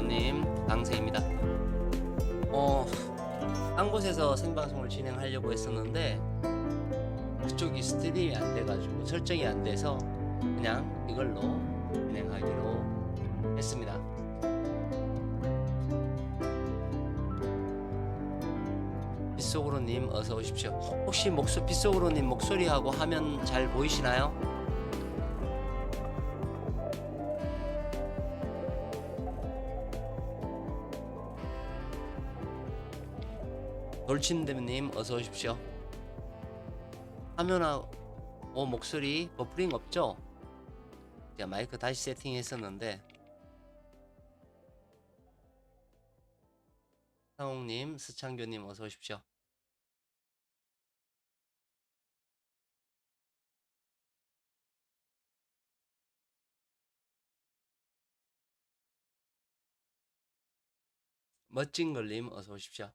님 강세입니다. 딴 곳에서 생방송을 진행하려고 했었는데 그쪽이 스트림이 안 돼가지고 설정이 안 돼서 그냥 이걸로 진행하기로 했습니다. 빗속으로님 어서 오십시오. 혹시 빗속으로님 목소리하고 화면 잘 보이시나요? 돌침대님 어서 오십시오. 화면하고 목소리 버프링 없죠? 제가 마이크 다시 세팅했었는데. 상홍님, 스창교님 어서 오십시오. 멋진걸님 어서 오십시오.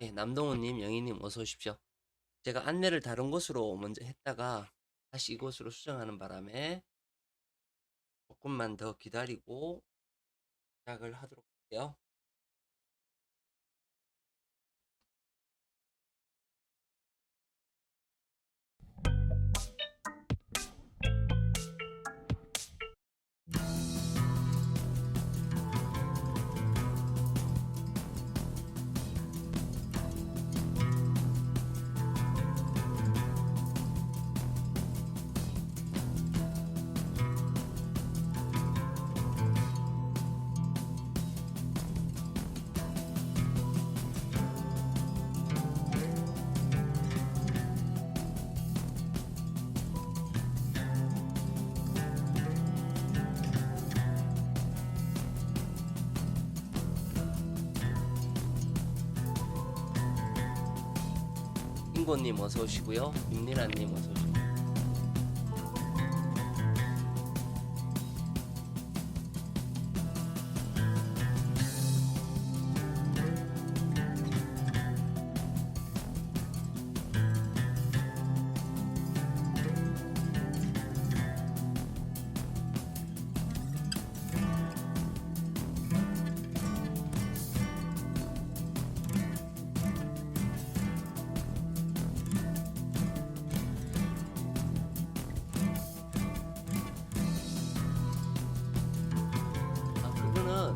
네, 남동훈님, 영희님 어서 오십시오. 제가 안내를 다른 곳으로 먼저 했다가 다시 이곳으로 수정하는 바람에 조금만 더 기다리고 시작을 하도록 할게요. 인고님 어서 오시고요. 윤리라님 어서 오시고. 그거는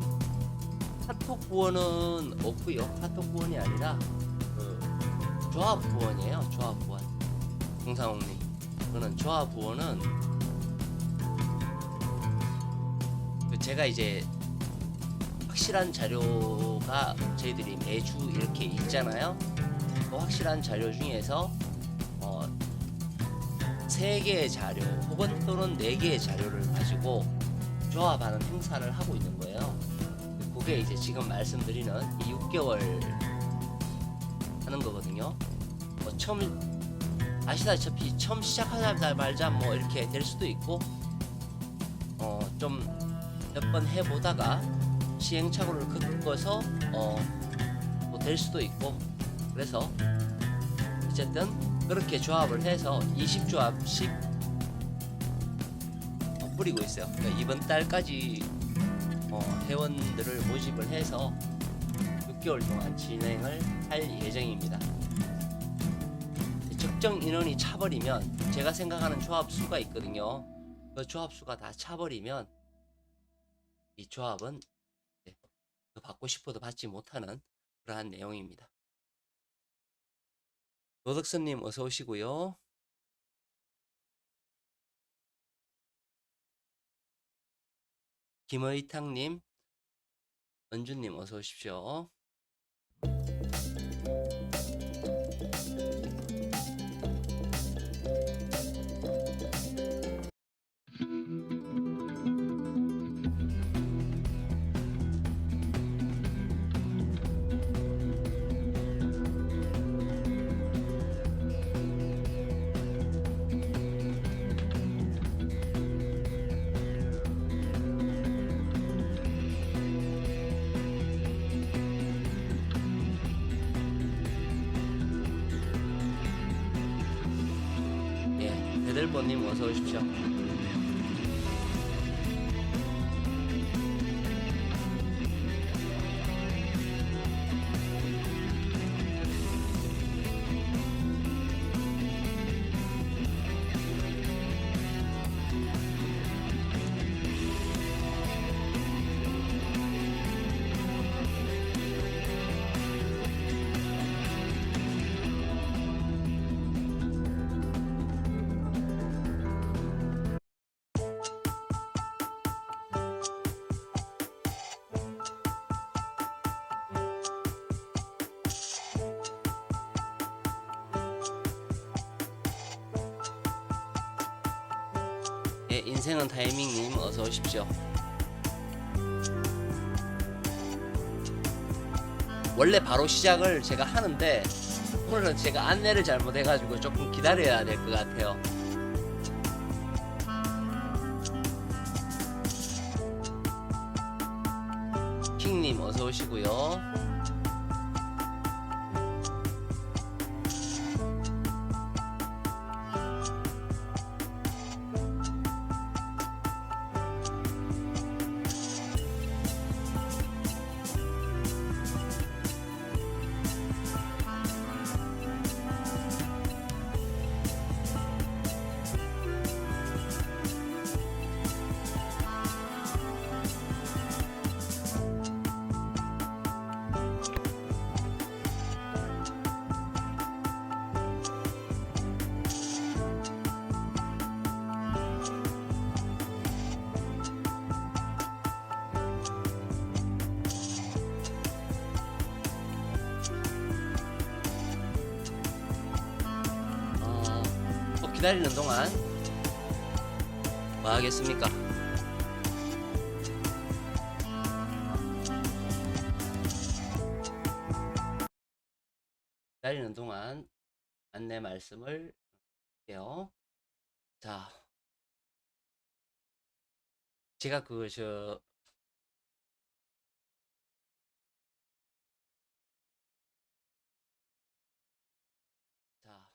카톡 후원은 없고요. 카톡 후원이 아니라 그 조합 후원이에요. 조합 후원. 홍상홍님, 그거는 조합 후원은 제가 이제 확실한 자료가 저희들이 매주 이렇게 있잖아요. 그 확실한 자료 중에서 3개의 자료 혹은 또는 4개의 자료를 가지고 조합하는 행사를 하고 있는 거예요. 그게 이제 지금 말씀드리는 이 6개월 하는 거거든요. 뭐 처음 아시다시피 처음 시작하자마자 뭐 이렇게 될 수도 있고 좀 몇 번 해보다가 시행착오를 겪어서 뭐 될 수도 있고, 그래서 어쨌든 그렇게 조합을 해서 20조합씩 뿌리고 있어요. 그러니까 이번 달까지 회원들을 모집을 해서 6개월 동안 진행을 할 예정입니다. 적정 인원이 차버리면, 제가 생각하는 조합 수가 있거든요. 그 조합 수가 다 차버리면 이 조합은 더 받고 싶어도 받지 못하는 그러한 내용입니다. 노덕선님 어서 오시고요. 김의탕님, 은주님 어서 오십시오. 예, 배들보님 어서 오십시오. 예, 인생은 타이밍님 어서 오십시오. 원래 바로 시작을 제가 하는데 오늘은 제가 안내를 잘못해가지고 조금 기다려야 될 것 같아요. 킹님 어서 오시고요. 또 기다리는 동안 뭐 하겠습니까? 기다리는 동안 안내 말씀을 할게요. 자, 제가 자,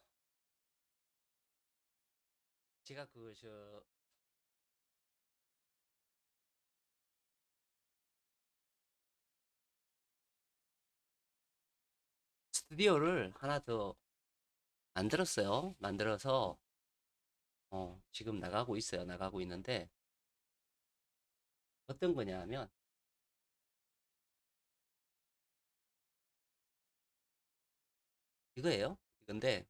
제가 스튜디오를 하나 더 만들었어요. 만들어서 지금 나가고 있어요. 나가고 있는데 어떤 거냐 하면 이거예요. 이건데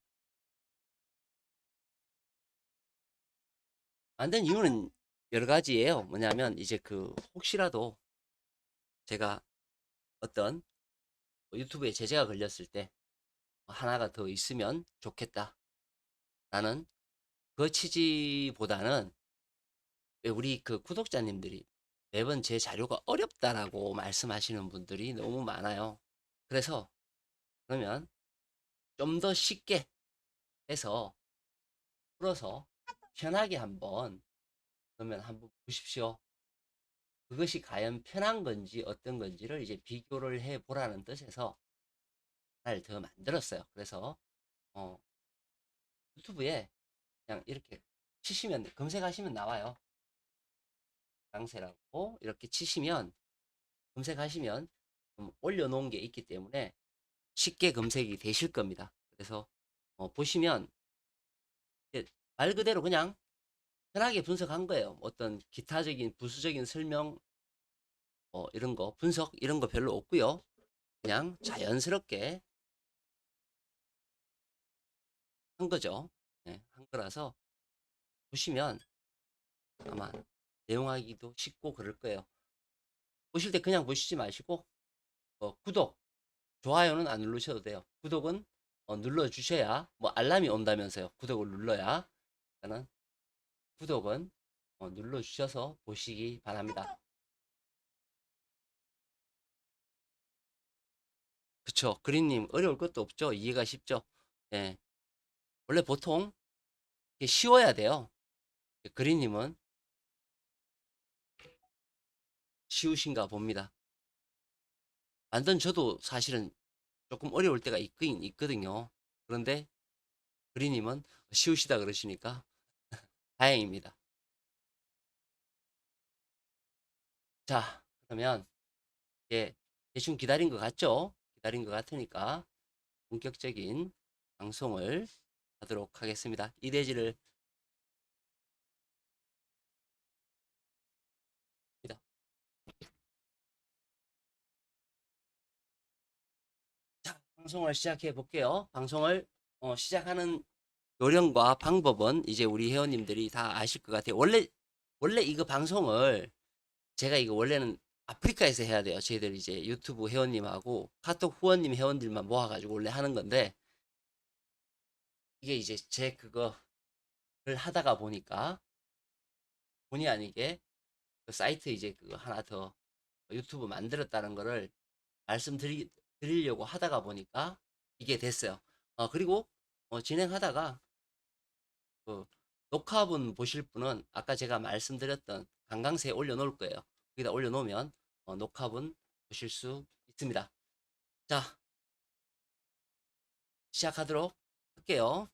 만든 이유는 여러 가지예요. 뭐냐면 이제 혹시라도 제가 어떤 유튜브에 제재가 걸렸을 때 하나가 더 있으면 좋겠다 라는 그 취지보다는 왜 우리 그 구독자님들이 매번 제 자료가 어렵다라고 말씀하시는 분들이 너무 많아요. 그래서 그러면 좀 더 쉽게 해서 풀어서 편하게 한번 그러면 한번 보십시오. 그것이 과연 편한 건지 어떤 건지를 이제 비교를 해 보라는 뜻에서 하나를 더 만들었어요. 그래서 어, 유튜브에 그냥 이렇게 치시면 검색하시면 나와요. 강세라고 이렇게 치시면 검색하시면 올려놓은 게 있기 때문에 쉽게 검색이 되실 겁니다. 그래서 보시면 말 그대로 그냥 편하게 분석한 거예요. 어떤 기타적인 부수적인 설명 이런 거 분석 이런 거 별로 없고요. 그냥 자연스럽게 한 거죠. 네, 한 거라서 보시면 아마 내용하기도 쉽고 그럴 거예요. 보실 때 그냥 보시지 마시고 구독, 좋아요는 안 누르셔도 돼요. 구독은 눌러 주셔야 뭐 알람이 온다면서요. 구독을 눌러야. 저는 구독은 눌러 주셔서 보시기 바랍니다. 그쵸. 그린님 어려울 것도 없죠. 이해가 쉽죠. 예. 원래 보통 이게 쉬워야 돼요. 그린님은 쉬우신가 봅니다. 완전 저도 사실은 조금 어려울 때가 있긴 있거든요. 그런데 그린님은 쉬우시다 그러시니까 다행입니다. 자, 그러면 예, 대충 기다린 것 같죠? 기다린 것 같으니까 본격적인 방송을 하도록 하겠습니다. 이대지를 자, 방송을 시작해 볼게요. 방송을 시작하는 요령과 방법은 이제 우리 회원님들이 다 아실 것 같아요. 원래 이거 방송을 제가 이거 원래는 아프리카에서 해야 돼요. 저희들 이제 유튜브 회원님하고 카톡 후원님 회원들만 모아가지고 원래 하는 건데 이게 이제 제 그거를 하다가 보니까 본의 아니게 그 사이트 이제 그거 하나 더 유튜브 만들었다는 거를 말씀드리려고 하다가 보니까 이게 됐어요. 그리고 진행하다가 그 녹화분 보실 분은 아까 제가 말씀드렸던 강강세에 올려놓을 거예요. 여기다 올려놓으면 녹화분 보실 수 있습니다. 자, 시작하도록 할게요.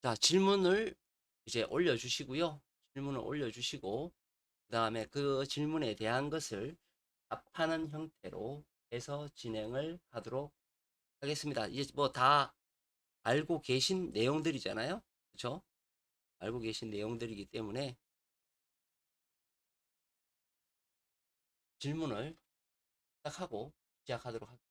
자, 질문을 이제 올려주시고요. 질문을 올려주시고 그 다음에 그 질문에 대한 것을 답하는 형태로 해서 진행을 하도록 하겠습니다. 이제 뭐 다 알고 계신 내용들이잖아요. 그렇죠? 알고 계신 내용들이기 때문에 질문을 시작하고 시작하도록 하겠습니다.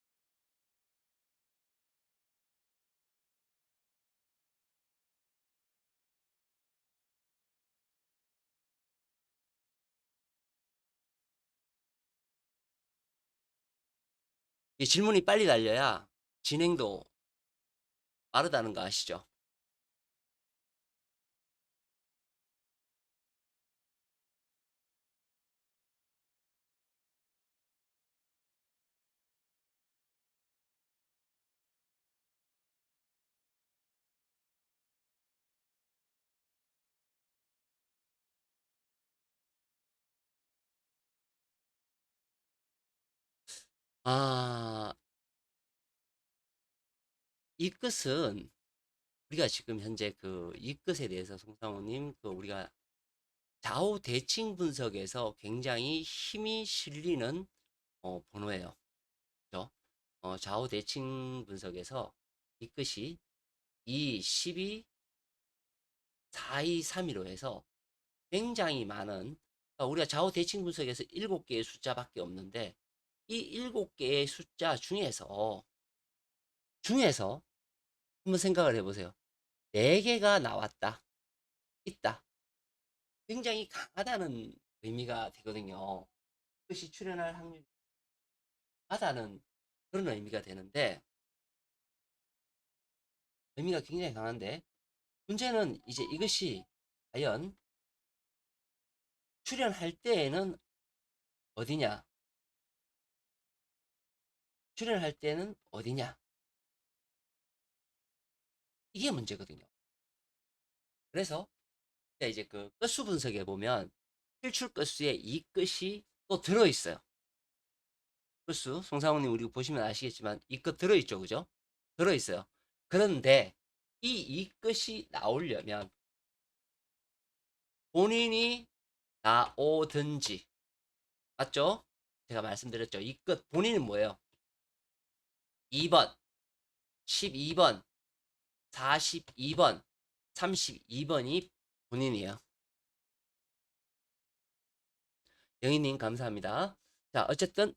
이 질문이 빨리 달려야 진행도 빠르다는 거 아시죠? 아, 이 끝은 우리가 지금 현재 그 이 끝에 대해서 송상우님 그 우리가 좌우 대칭 분석에서 굉장히 힘이 실리는 번호예요. 그죠? 좌우 대칭 분석에서 이 끝이 2, 12, 4, 2, 3, 1로 해서 굉장히 많은 그러니까 우리가 좌우 대칭 분석에서 7개의 숫자밖에 없는데 이 7개의 숫자 중에서 한번 생각을 해보세요. 4개가 나왔다. 있다. 굉장히 강하다는 의미가 되거든요. 이것이 출현할 확률이 강하다는 그런 의미가 되는데, 의미가 굉장히 강한데, 문제는 이제 이것이 과연 출현할 때에는 어디냐? 출현할 때는 어디냐? 이게 문제거든요. 그래서 이제 그 끝수 분석에 보면 필출 끝수에 이 끝이 또 들어있어요. 끝수, 송상훈님 우리 보시면 아시겠지만 이 끝 들어있죠, 그죠? 들어있어요. 그런데 이 끝이 나오려면 본인이 나오든지, 맞죠? 제가 말씀드렸죠. 이 끝 본인은 뭐예요? 2번, 12번, 42번, 32번이 본인이에요. 영희님 감사합니다. 자, 어쨌든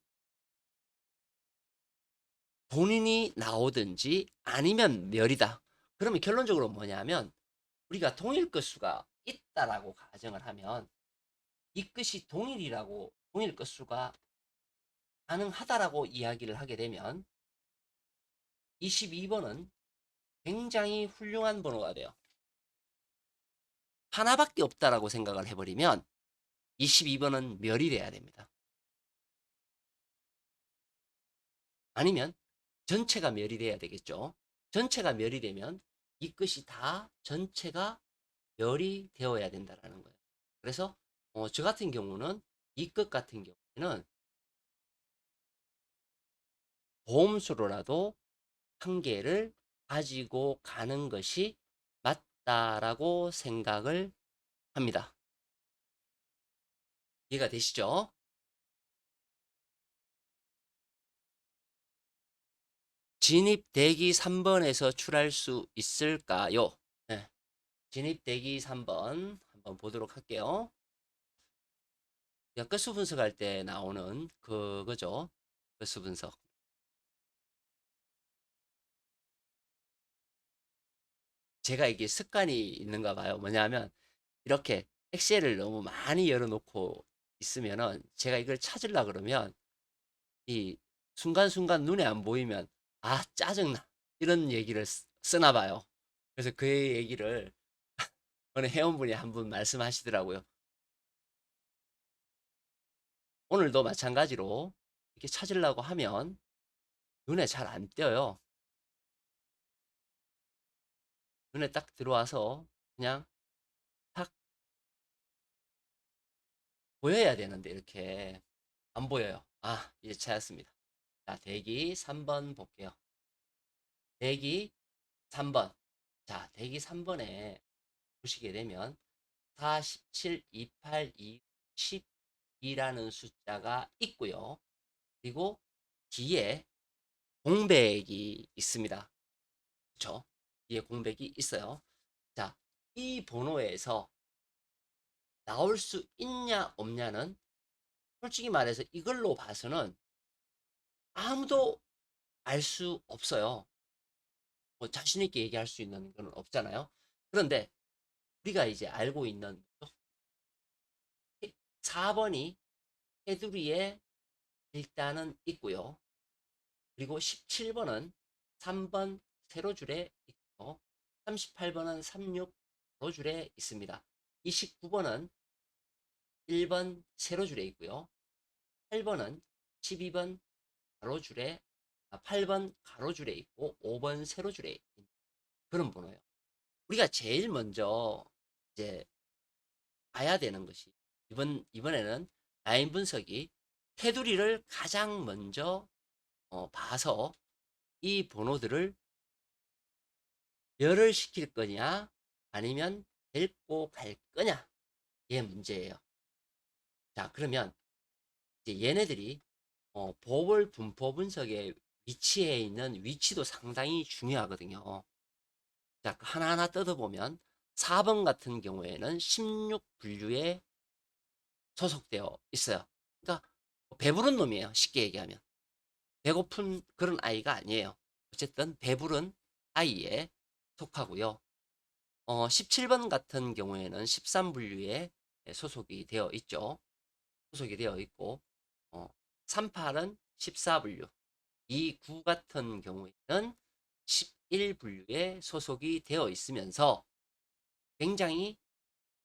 본인이 나오든지 아니면 멸이다. 그러면 결론적으로 뭐냐면 우리가 동일 끝수가 있다라고 가정을 하면 이 끝이 동일 끝수가 가능하다라고 이야기를 하게 되면 22번은 굉장히 훌륭한 번호가 돼요. 하나밖에 없다라고 생각을 해버리면 22번은 멸이 돼야 됩니다. 아니면 전체가 멸이 돼야 되겠죠. 전체가 멸이 되면 이 끝이 다 전체가 멸이 되어야 된다라는 거예요. 그래서 저 같은 경우는 이 끝 같은 경우에는 보험수로라도 한 개를 가지고 가는 것이 맞다라고 생각을 합니다. 이해가 되시죠? 진입 대기 3번에서 출할 수 있을까요? 네. 진입 대기 3번 한번 보도록 할게요. 끝수 분석할 때 나오는 그거죠. 끝수 분석. 제가 이게 습관이 있는가 봐요. 뭐냐면 이렇게 엑셀을 너무 많이 열어놓고 있으면은 제가 이걸 찾으려 그러면 이 순간순간 눈에 안 보이면 아 짜증나 이런 얘기를 쓰나 봐요. 그래서 그 얘기를 어느 회원분이 한 분 말씀하시더라고요. 오늘도 마찬가지로 이렇게 찾으려고 하면 눈에 잘 안 띄어요. 눈에 딱 들어와서 그냥 탁 보여야 되는데 이렇게 안 보여요. 아, 이제 찾았습니다. 자, 대기 3번 볼게요. 대기 3번. 자, 대기 3번에 보시게 되면 4, 17, 28, 2, 12라는 숫자가 있고요. 그리고 뒤에 공백이 있습니다. 그렇죠? 뒤에 공백이 있어요. 자, 이 번호에서 나올 수 있냐 없냐는 솔직히 말해서 이걸로 봐서는 아무도 알 수 없어요. 뭐 자신 있게 얘기할 수 있는 건 없잖아요. 그런데 우리가 이제 알고 있는 4번이 테두리에 일단은 있고요. 그리고 17번은 3번 세로줄에 있고 38번은 36 가로줄에 있습니다. 29번은 1번 세로줄에 있고요. 8번은 12번 가로줄에 8번 가로줄에 있고 5번 세로줄에 있는 그런 번호예요. 우리가 제일 먼저 이제 봐야 되는 것이 이번에는 라인 분석이 테두리를 가장 먼저 봐서 이 번호들을 열을 시킬 거냐 아니면 데리고 갈 거냐 이게 문제예요. 자, 그러면 이제 얘네들이 보궐 분포 분석에 위치해 있는 위치도 상당히 중요하거든요. 자, 하나하나 뜯어보면 4번 같은 경우에는 16분류에 소속되어 있어요. 그러니까 배부른 놈이에요. 쉽게 얘기하면. 배고픈 그런 아이가 아니에요. 어쨌든 배부른 아이에 속하고요. 17번 같은 경우에는 13분류에 소속이 되어 있죠. 소속이 되어 있고, 38은 14분류, 29 같은 경우에는 11분류에 소속이 되어 있으면서 굉장히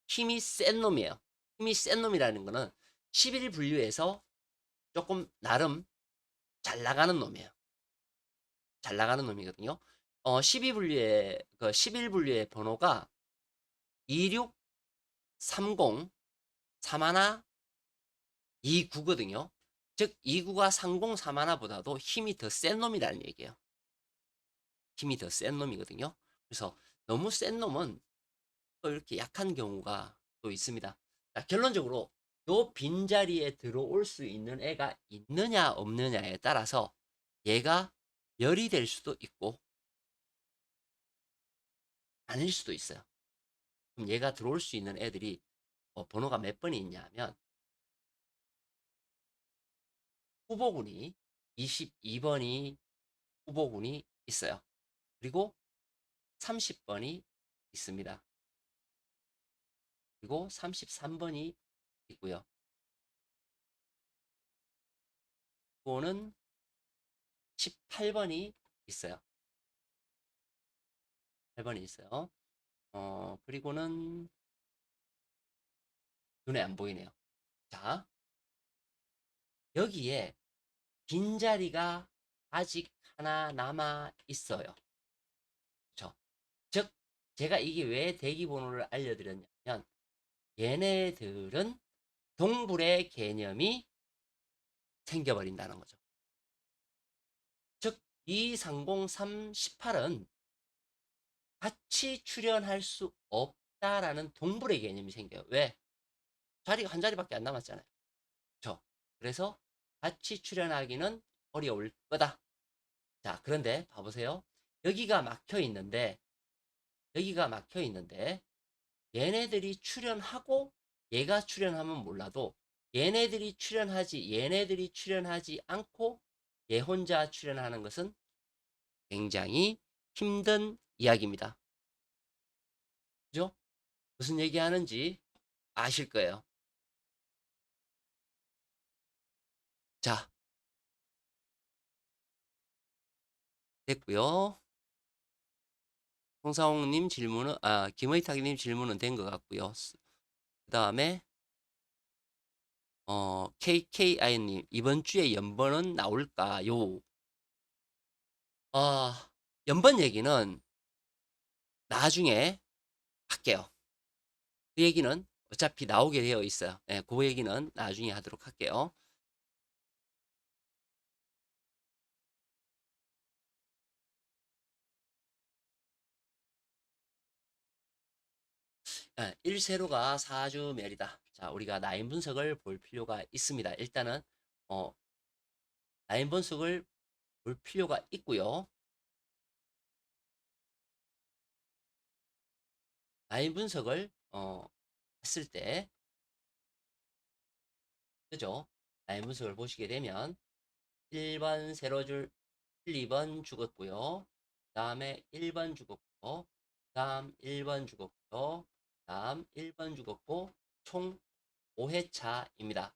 힘이 센 놈이에요. 힘이 센 놈이라는 거는 11분류에서 조금 나름 잘 나가는 놈이에요. 잘 나가는 놈이거든요. 12분류의, 11분류의 번호가 26, 30, 31, 29거든요. 즉, 29가 30, 31보다도 힘이 더 센 놈이라는 얘기예요. 힘이 더 센 놈이거든요. 그래서 너무 센 놈은 또 이렇게 약한 경우가 또 있습니다. 자, 결론적으로 요 빈자리에 들어올 수 있는 애가 있느냐 없느냐에 따라서 얘가 열이 될 수도 있고 아닐 수도 있어요. 그럼 얘가 들어올 수 있는 애들이 번호가 몇 번이 있냐면 후보군이 22번이 후보군이 있어요. 그리고 30번이 있습니다. 그리고 33번이 있고요. 이거는 18번이 있어요. 8번이 있어요. 그리고는 눈에 안 보이네요. 자, 여기에 빈자리가 아직 하나 남아 있어요. 그렇죠? 즉, 제가 이게 왜 대기번호를 알려드렸냐면 얘네들은 동불의 개념이 생겨버린다는 거죠. 즉, 230, 18은 같이 출연할 수 없다라는 동불의 개념이 생겨요. 왜? 자리가 한 자리밖에 안 남았잖아요. 그렇죠? 그래서 같이 출연하기는 어려울 거다. 자, 그런데 봐보세요. 여기가 막혀 있는데, 여기가 막혀 있는데, 얘네들이 출연하고 얘가 출연하면 몰라도 얘네들이 출연하지 않고 얘 혼자 출연하는 것은 굉장히 힘든 이야기입니다. 그죠? 무슨 얘기하는지 아실 거예요. 자, 됐고요. 홍사홍님 질문은, 김의탁님 질문은 된 것 같고요. 그 다음에 KKI님 이번 주에 연번은 나올까요? 연번 얘기는 나중에 할게요. 그 얘기는 어차피 나오게 되어 있어요. 네, 그 얘기는 나중에 하도록 할게요. 1세로가 4주멸이다. 자, 우리가 라인 분석을 볼 필요가 있습니다. 일단은 라인 분석을 볼 필요가 있고요. 라인 분석을 했을 때, 그죠? 라인 분석을 보시게 되면 1번 세로줄 1, 2번 죽었고요. 그 다음에 1번 죽었고, 그 다음 1번 죽었고, 그 다음 1번 죽었고, 총 5회차입니다.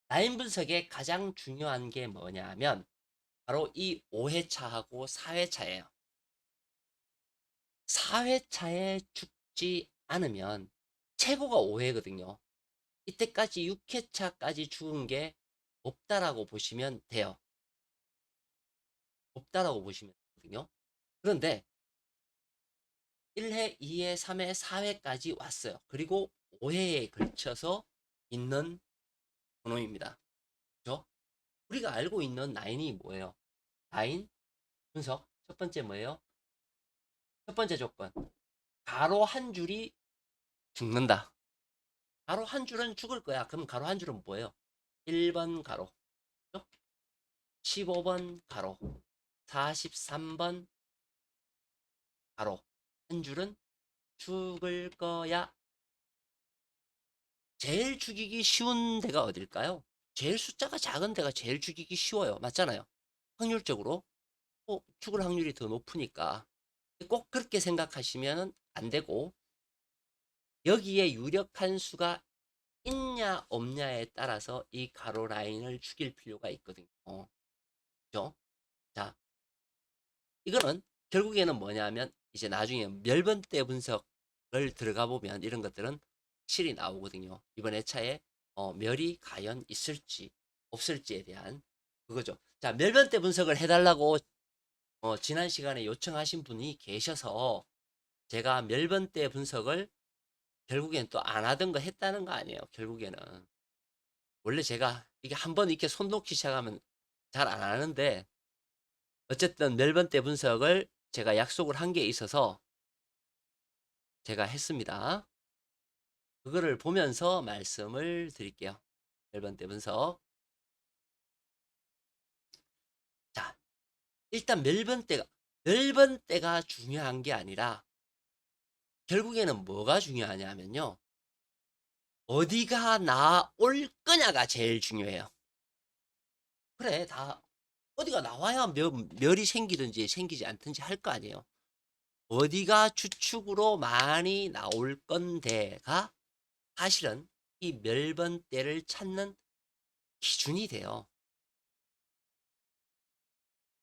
라인 분석의 가장 중요한 게 뭐냐면 바로 이 5회차하고 4회차예요. 4회차에 죽지 않으면 최고가 5회거든요. 이때까지 6회차까지 죽은 게 없다라고 보시면 돼요. 없다라고 보시면 되거든요. 그런데 1회, 2회, 3회, 4회까지 왔어요. 그리고 5회에 걸쳐서 있는 번호입니다. 그죠? 우리가 알고 있는 라인이 뭐예요? 라인 분석. 첫 번째 뭐예요? 첫 번째 조건. 가로 한 줄이 죽는다. 가로 한 줄은 죽을 거야. 그럼 가로 한 줄은 뭐예요? 1번 가로, 15번 가로, 43번 가로. 한 줄은 죽을 거야. 제일 죽이기 쉬운 데가 어딜까요? 제일 숫자가 작은 데가 제일 죽이기 쉬워요. 맞잖아요. 확률적으로. 죽을 확률이 더 높으니까. 꼭 그렇게 생각하시면 안 되고, 여기에 유력한 수가 있냐 없냐에 따라서 이 가로 라인을 죽일 필요가 있거든요. 그죠? 자, 이거는 결국에는 뭐냐면 이제 나중에 멸번대 분석을 들어가 보면 이런 것들은 확실히 나오거든요. 이번 회차에 멸이 과연 있을지 없을지에 대한 그거죠. 자, 멸번대 분석을 해달라고 지난 시간에 요청하신 분이 계셔서 제가 멸번대 분석을 결국엔 또 안 하던 거 했다는 거 아니에요. 결국에는 원래 제가 이게 한번 이렇게 손 놓기 시작하면 잘 안 하는데, 어쨌든 멜번대 분석을 제가 약속을 한 게 있어서 제가 했습니다. 그거를 보면서 말씀을 드릴게요. 멜번대 분석. 자, 일단 멜번대가 중요한 게 아니라 결국에는 뭐가 중요하냐면요. 어디가 나올 거냐가 제일 중요해요. 그래, 다 어디가 나와야 멸이 생기든지 생기지 않든지 할 거 아니에요. 어디가 주축으로 많이 나올 건데가 사실은 이 멸번대를 찾는 기준이 돼요.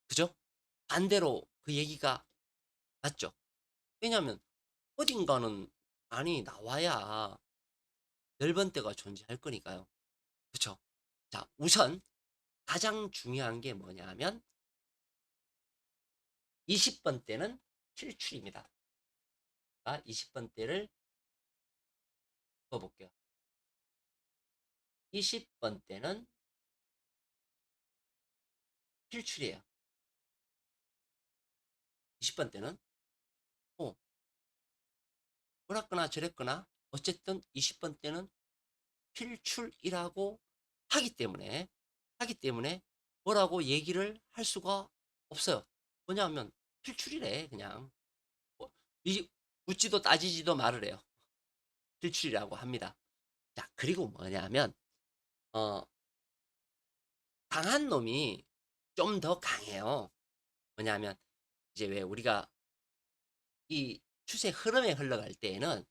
그죠? 반대로 그 얘기가 맞죠? 왜냐하면 어딘가는 많이 나와야 멸번대가 존재할 거니까요. 그쵸? 자, 우선 가장 중요한 게 뭐냐면 20번대는 필출입니다. 20번대를 읽어볼게요. 20번대는 필출이에요. 20번대는 뭐랬거나 저랬거나 어쨌든 20번대는 필출이라고 하기 때문에 뭐라고 얘기를 할 수가 없어요. 뭐냐면 필출이래 그냥. 뭐, 묻지도 따지지도 말을 해요. 필출이라고 합니다. 자, 그리고 뭐냐면 어, 강한 놈이 좀 더 강해요. 뭐냐면 이제 왜 우리가 이 추세 흐름에 흘러갈 때에는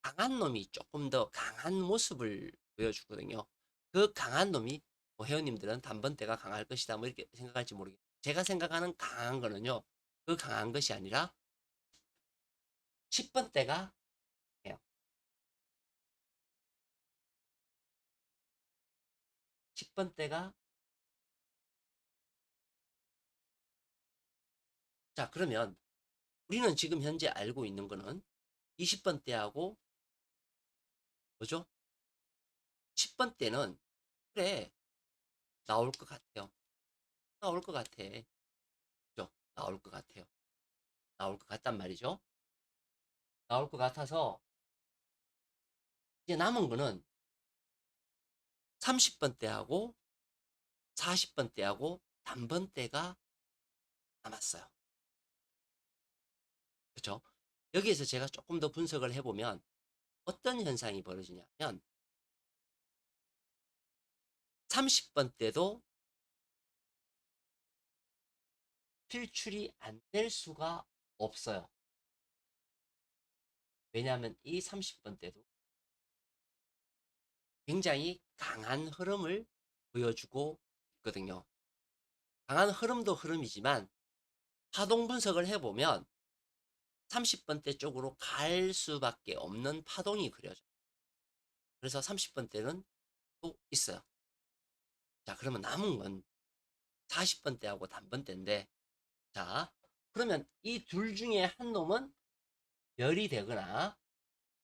강한 놈이 조금 더 강한 모습을 보여주거든요. 그 강한 놈이 뭐 회원님들은 단번대가 강할 것이다 뭐 이렇게 생각할지 모르겠어요. 제가 생각하는 강한 거는요. 그 강한 것이 아니라 10번대가 해요. 10번대가. 자, 그러면 우리는 지금 현재 알고 있는 거는 20번대하고 뭐죠? 10번대는 그래 나올 것 같아요. 나올 것 같아. 그죠? 나올 것 같아요. 나올 것 같단 말이죠. 나올 것 같아서 이제 남은 거는 30번대하고 40번대하고 단번대가 남았어요. 그렇죠? 여기에서 제가 조금 더 분석을 해보면 어떤 현상이 벌어지냐면 30번대도 필출이 안 될 수가 없어요. 왜냐하면 이 30번대도 굉장히 강한 흐름을 보여주고 있거든요. 강한 흐름도 흐름이지만 파동 분석을 해보면 30번대 쪽으로 갈 수밖에 없는 파동이 그려져요. 그래서 30번대는 또 있어요. 자, 그러면 남은 건 40번대하고 단번대인데, 자, 그러면 이 둘 중에 한 놈은 멸이 되거나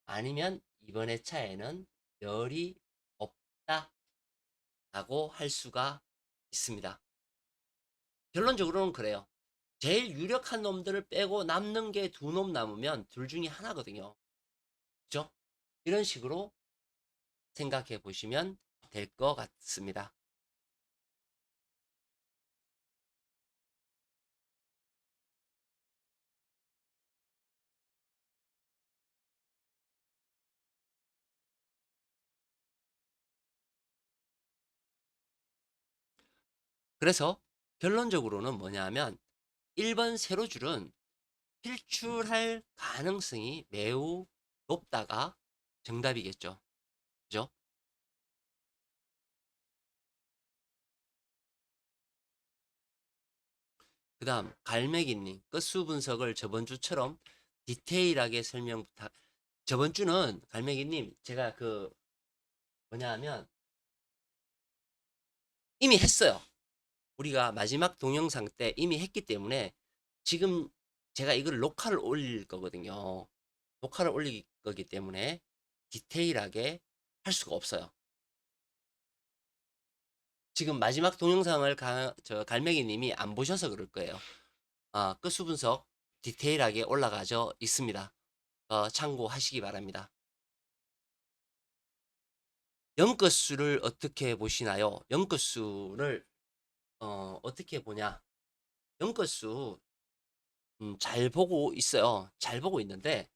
아니면 이번 회차에는 멸이 없다라고 할 수가 있습니다. 결론적으로는 그래요. 제일 유력한 놈들을 빼고 남는 게 두 놈 남으면 둘 중에 하나거든요. 그죠? 이런 식으로 생각해 보시면 될 것 같습니다. 그래서 결론적으로는 뭐냐 하면 1번 세로줄은 필출할 가능성이 매우 높다가 정답이겠죠. 그죠? 그 다음 갈매기님 끝수 분석을 저번 주처럼 디테일하게 설명 부탁. 저번 주는 갈매기님 제가 그 뭐냐 하면 이미 했어요. 우리가 마지막 동영상 때 이미 했기 때문에 지금 제가 이걸 녹화를 올릴 거거든요. 녹화를 올릴 거기 때문에 디테일하게 할 수가 없어요. 지금 마지막 동영상을 저 갈매기님이 안 보셔서 그럴 거예요. 끝수 분석 디테일하게 올라가져 있습니다. 참고하시기 바랍니다. 영끝수를 어떻게 보시나요? 영끝수를 어떻게 보냐? 영끝수 잘 보고 있어요. 잘 보고 있는데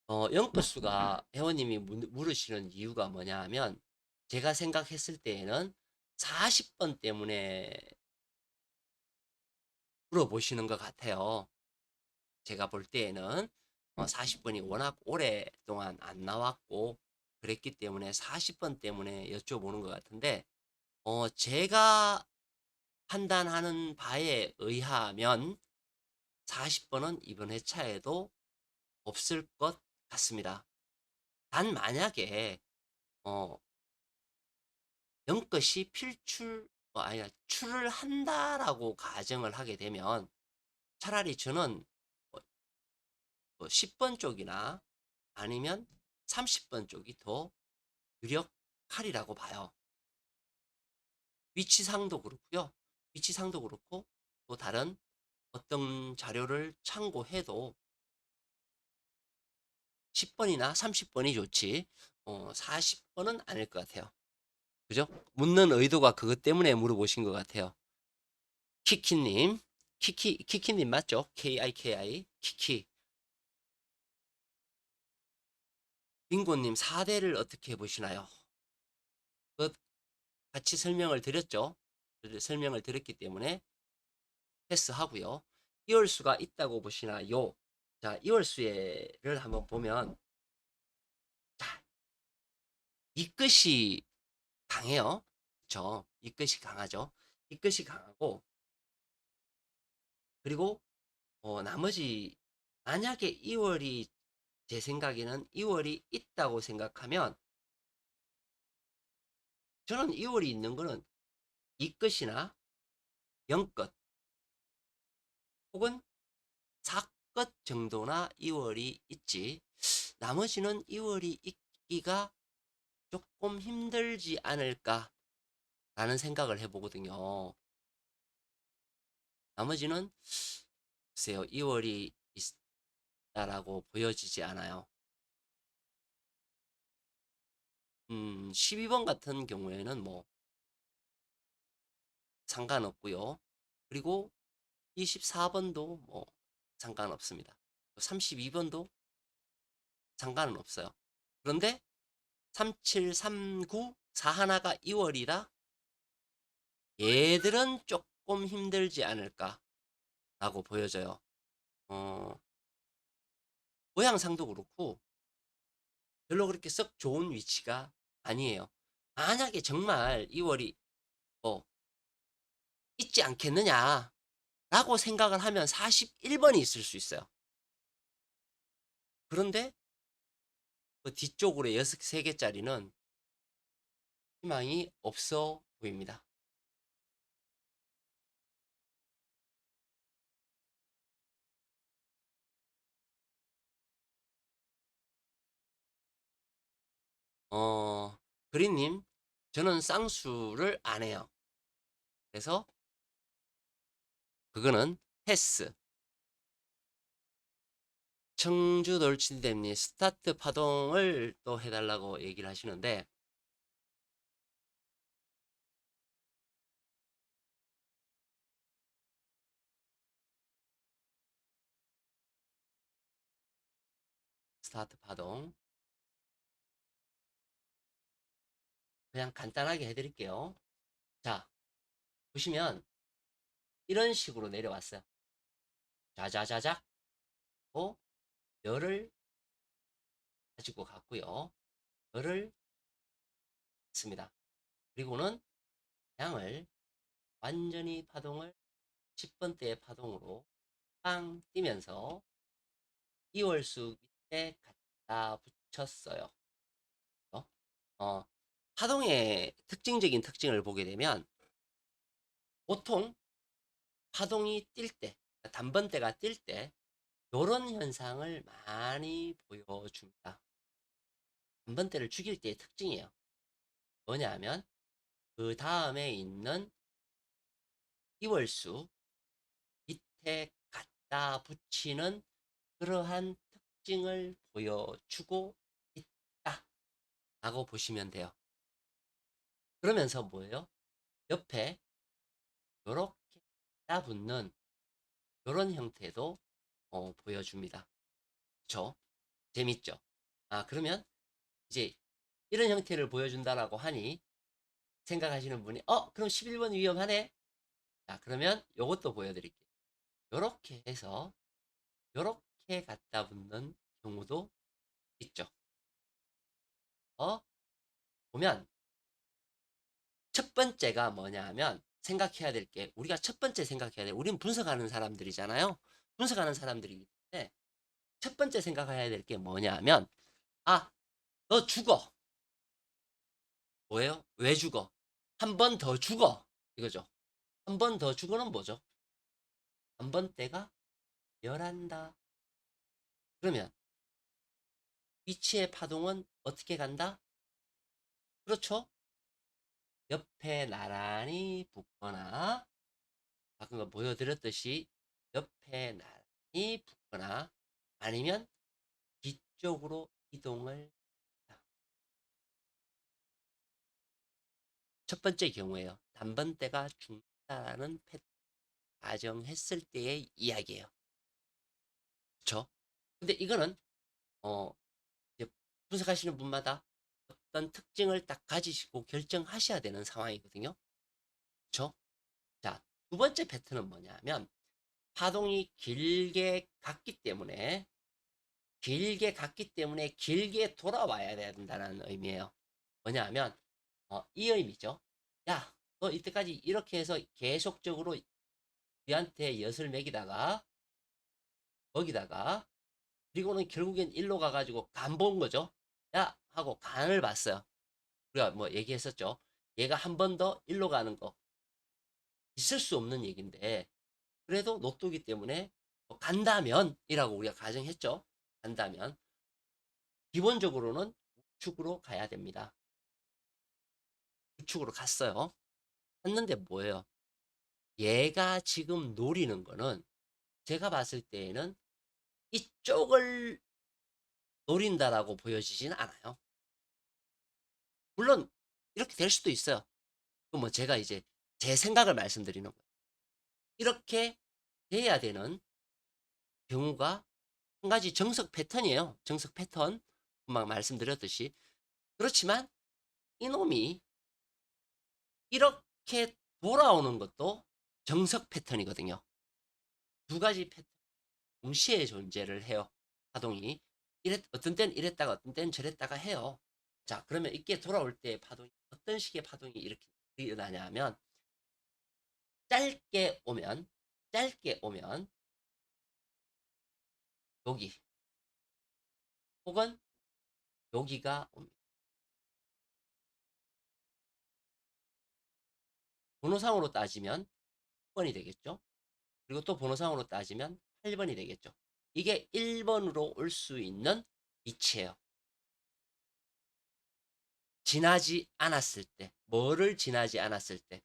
영끝수가 회원님이 물으시는 이유가 뭐냐 하면 제가 생각했을 때에는 40번 때문에 물어보시는 것 같아요. 제가 볼 때에는 40번이 워낙 오랫동안 안 나왔고 그랬기 때문에 40번 때문에 여쭤보는 것 같은데 제가 판단하는 바에 의하면 40번은 이번 회차에도 없을 것 같습니다. 단 만약에 어, 영것이 아니야 출을 한다라고 가정을 하게 되면 차라리 저는 10번 쪽이나 아니면 30번 쪽이 더 유력하리라고 봐요. 위치상도 그렇고요. 위치상도 그렇고 또 다른 어떤 자료를 참고해도 10번이나 30번이 좋지 40번은 아닐 것 같아요. 그죠? 묻는 의도가 그것 때문에 물어보신 것 같아요. 키키님, 키키님 맞죠? KIKI, 키키. 빙고님 4대를 어떻게 보시나요? 그 같이 설명을 드렸죠? 설명을 드렸기 때문에 패스하고요. 이월수가 있다고 보시나요? 자, 이월수를 한번 보면 자, 이 끝이 강해요. 그쵸? 이 끝이 강하죠. 이 끝이 강하고 그리고 나머지 만약에 2월이 제 생각에는 2월이 있다고 생각하면 저는 2월이 있는 거는 이 끝이나 0끝 혹은 4끝 정도나 2월이 있지 나머지는 2월이 있기가 조금 힘들지 않을까 라는 생각을 해보거든요. 나머지는 글쎄요 2월이 있다라고 보여지지 않아요. 12번 같은 경우에는 뭐 상관없고요. 그리고 24번도 뭐 상관없습니다. 32번도 상관은 없어요. 그런데 3739, 41가 2월이라 얘들은 조금 힘들지 않을까라고 보여져요. 어, 모양상도 그렇고 별로 그렇게 썩 좋은 위치가 아니에요. 만약에 정말 2월이 뭐 있지 않겠느냐라고 생각을 하면 41번이 있을 수 있어요. 그런데 그 뒤쪽으로 3개짜리는 희망이 없어 보입니다. 그린님, 저는 쌍수를 안 해요. 그래서 그거는 패스. 청주 돌진댐님 스타트 파동을 또 해달라고 얘기를 하시는데 스타트 파동 그냥 간단하게 해드릴게요. 자, 보시면 이런 식으로 내려왔어요. 자자자작 열을 가지고 갔고요. 열을 했습니다. 그리고는 양을 완전히 파동을 10번대의 파동으로 빵 뛰면서 이월수 밑에 갖다 붙였어요. 어, 파동의 특징적인 특징을 보게 되면 보통 파동이 뛸 때, 단번대가 뛸 때 이런 현상을 많이 보여줍니다. 단번대를 죽일 때의 특징이에요. 뭐냐 하면 그 다음에 있는 이월수 밑에 갖다 붙이는 그러한 특징을 보여주고 있다 라고 보시면 돼요. 그러면서 뭐예요? 옆에 이렇게 갖다 붙는 이런 형태도 보여줍니다. 그쵸? 재밌죠? 그러면 이제 이런 형태를 보여준다라고 하니 생각하시는 분이 그럼 11번 위험하네. 자, 그러면 이것도 보여드릴게요. 이렇게 해서 이렇게 갖다 붙는 경우도 있죠. 보면 첫 번째가 뭐냐 하면 생각해야 될 게, 우리가 첫 번째 생각해야 돼. 우리는 분석하는 사람들이잖아요. 분석하는 사람들이기 때문에 첫 번째 생각해야 될 게 뭐냐 하면 너 죽어. 뭐예요? 왜 죽어? 한 번 더 죽어. 이거죠. 한 번 더 죽어는 뭐죠? 한 번대가 열한다. 그러면 위치의 파동은 어떻게 간다? 그렇죠? 옆에 나란히 붙거나, 방금 보여드렸듯이 옆에 나란히 붙거나 아니면 뒤쪽으로 이동을 한다. 첫 번째 경우에요. 단번대가 죽는다라는 가정했을 때의 이야기예요. 그렇죠? 근데 이거는 어, 이제 분석하시는 분마다 어떤 특징을 딱 가지시고 결정하셔야 되는 상황이거든요. 그렇죠? 자, 두 번째 패턴은 뭐냐면 파동이 길게 돌아와야 된다는 의미예요. 뭐냐 하면 이 의미죠. 야, 너 이때까지 이렇게 해서 계속적으로 우리한테 엿을 먹이다가 그리고는 결국엔 일로 가가지고 간 본 거죠. 야 하고 간을 봤어요. 우리가 뭐 얘기했었죠. 얘가 한 번 더 일로 가는 거 있을 수 없는 얘기인데 그래도 노또기 때문에 간다면이라고 우리가 가정했죠. 간다면 기본적으로는 우측으로 가야 됩니다. 우측으로 갔어요. 갔는데 뭐예요? 얘가 지금 노리는 거는 제가 봤을 때에는 이쪽을 노린다라고 보여지진 않아요. 물론 이렇게 될 수도 있어요. 뭐 제가 이제 제 생각을 말씀드리는 거예요. 이렇게 돼야 되는 경우가 한 가지 정석 패턴이에요. 정석 패턴. 금방 말씀드렸듯이. 그렇지만 이놈이 이렇게 돌아오는 것도 정석 패턴이거든요. 두 가지 패턴 동시에 존재를 해요. 파동이. 어떤 때는 이랬다가 어떤 때는 저랬다가 해요. 자, 그러면 이게 돌아올 때 파동이 어떤 식의 파동이 이렇게 일어나냐 하면 짧게 오면 여기 혹은 여기가 옵니다. 번호상으로 따지면 6번이 되겠죠. 그리고 또 번호상으로 따지면 8번이 되겠죠. 이게 1번으로 올 수 있는 위치예요. 지나지 않았을 때, 뭐를 지나지 않았을 때,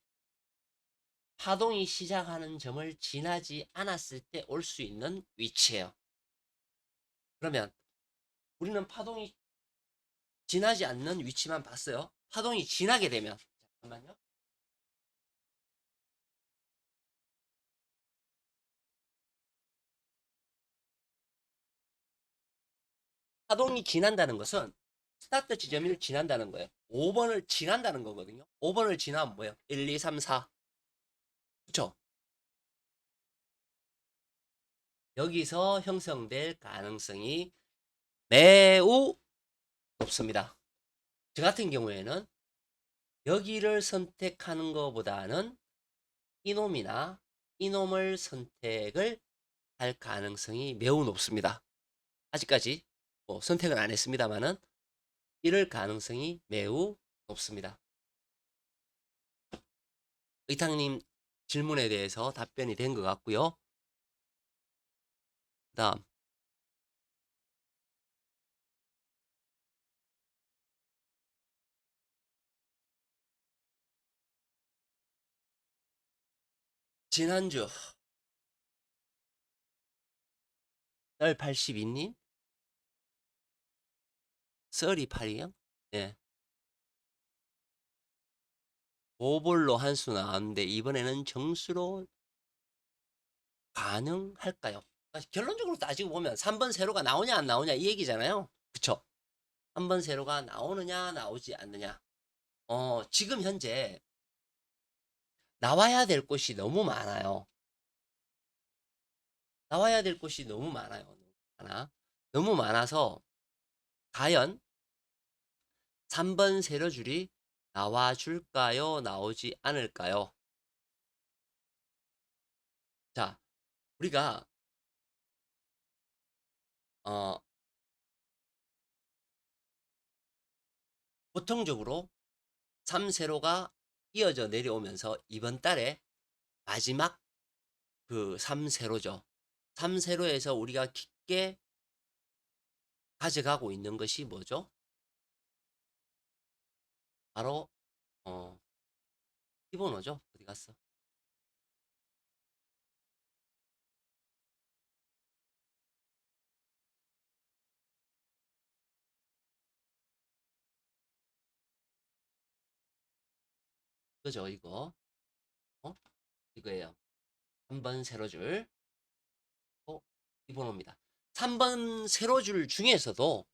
파동이 시작하는 점을 지나지 않았을 때 올 수 있는 위치예요. 그러면 우리는 파동이 지나지 않는 위치만 봤어요. 파동이 지나게 되면, 잠깐만요. 파동이 지난다는 것은 스타트 지점을 지난다는 거예요. 5번을 지난다는 거거든요. 5번을 지나면 뭐예요? 1, 2, 3, 4. 그쵸? 여기서 형성될 가능성이 매우 높습니다. 저 같은 경우에는 여기를 선택하는 것보다는 이놈이나 이놈을 선택을 할 가능성이 매우 높습니다. 아직까지 뭐 선택은 안 했습니다만은 이럴 가능성이 매우 높습니다. 의탕님 질문에 대해서 답변이 된 것 같고요. 그 다음 지난주 썰 82님 썰이 8이요? 네. 오볼로 한 수 나왔는데 이번에는 정수로 가능할까요? 결론적으로 따지고 보면 3번 세로가 나오냐 안 나오냐 이 얘기잖아요. 그쵸? 3번 세로가 나오느냐 나오지 않느냐. 지금 현재 나와야 될 곳이 너무 많아요. 나와야 될 곳이 너무 많아요. 너무 많아서 과연 3번 세로줄이 나와줄까요? 나오지 않을까요? 자, 우리가 어, 보통적으로 3세로가 이어져 내려오면서 이번 달에 마지막 그 3세로죠. 3세로에서 우리가 깊게 가져가고 있는 것이 뭐죠? 바로 어, 기본호죠. 어디 갔어? 그죠? 이거 이거예요. 3번 세로줄 기본호입니다. 3번 세로줄 중에서도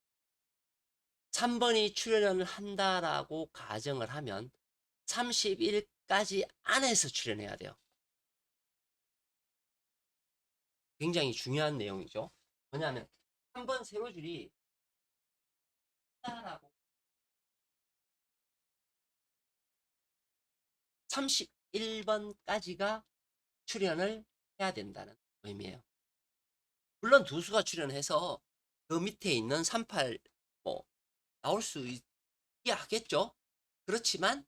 3번이 출연을 한다라고 가정을 하면 30일까지 안에서 출연해야 돼요. 굉장히 중요한 내용이죠. 뭐냐면 3번 세로줄이 한다라고 31번까지가 출연을 해야 된다는 의미예요. 물론 두 수가 출연해서 그 밑에 있는 38 뭐 나올 수 있게 하겠죠. 그렇지만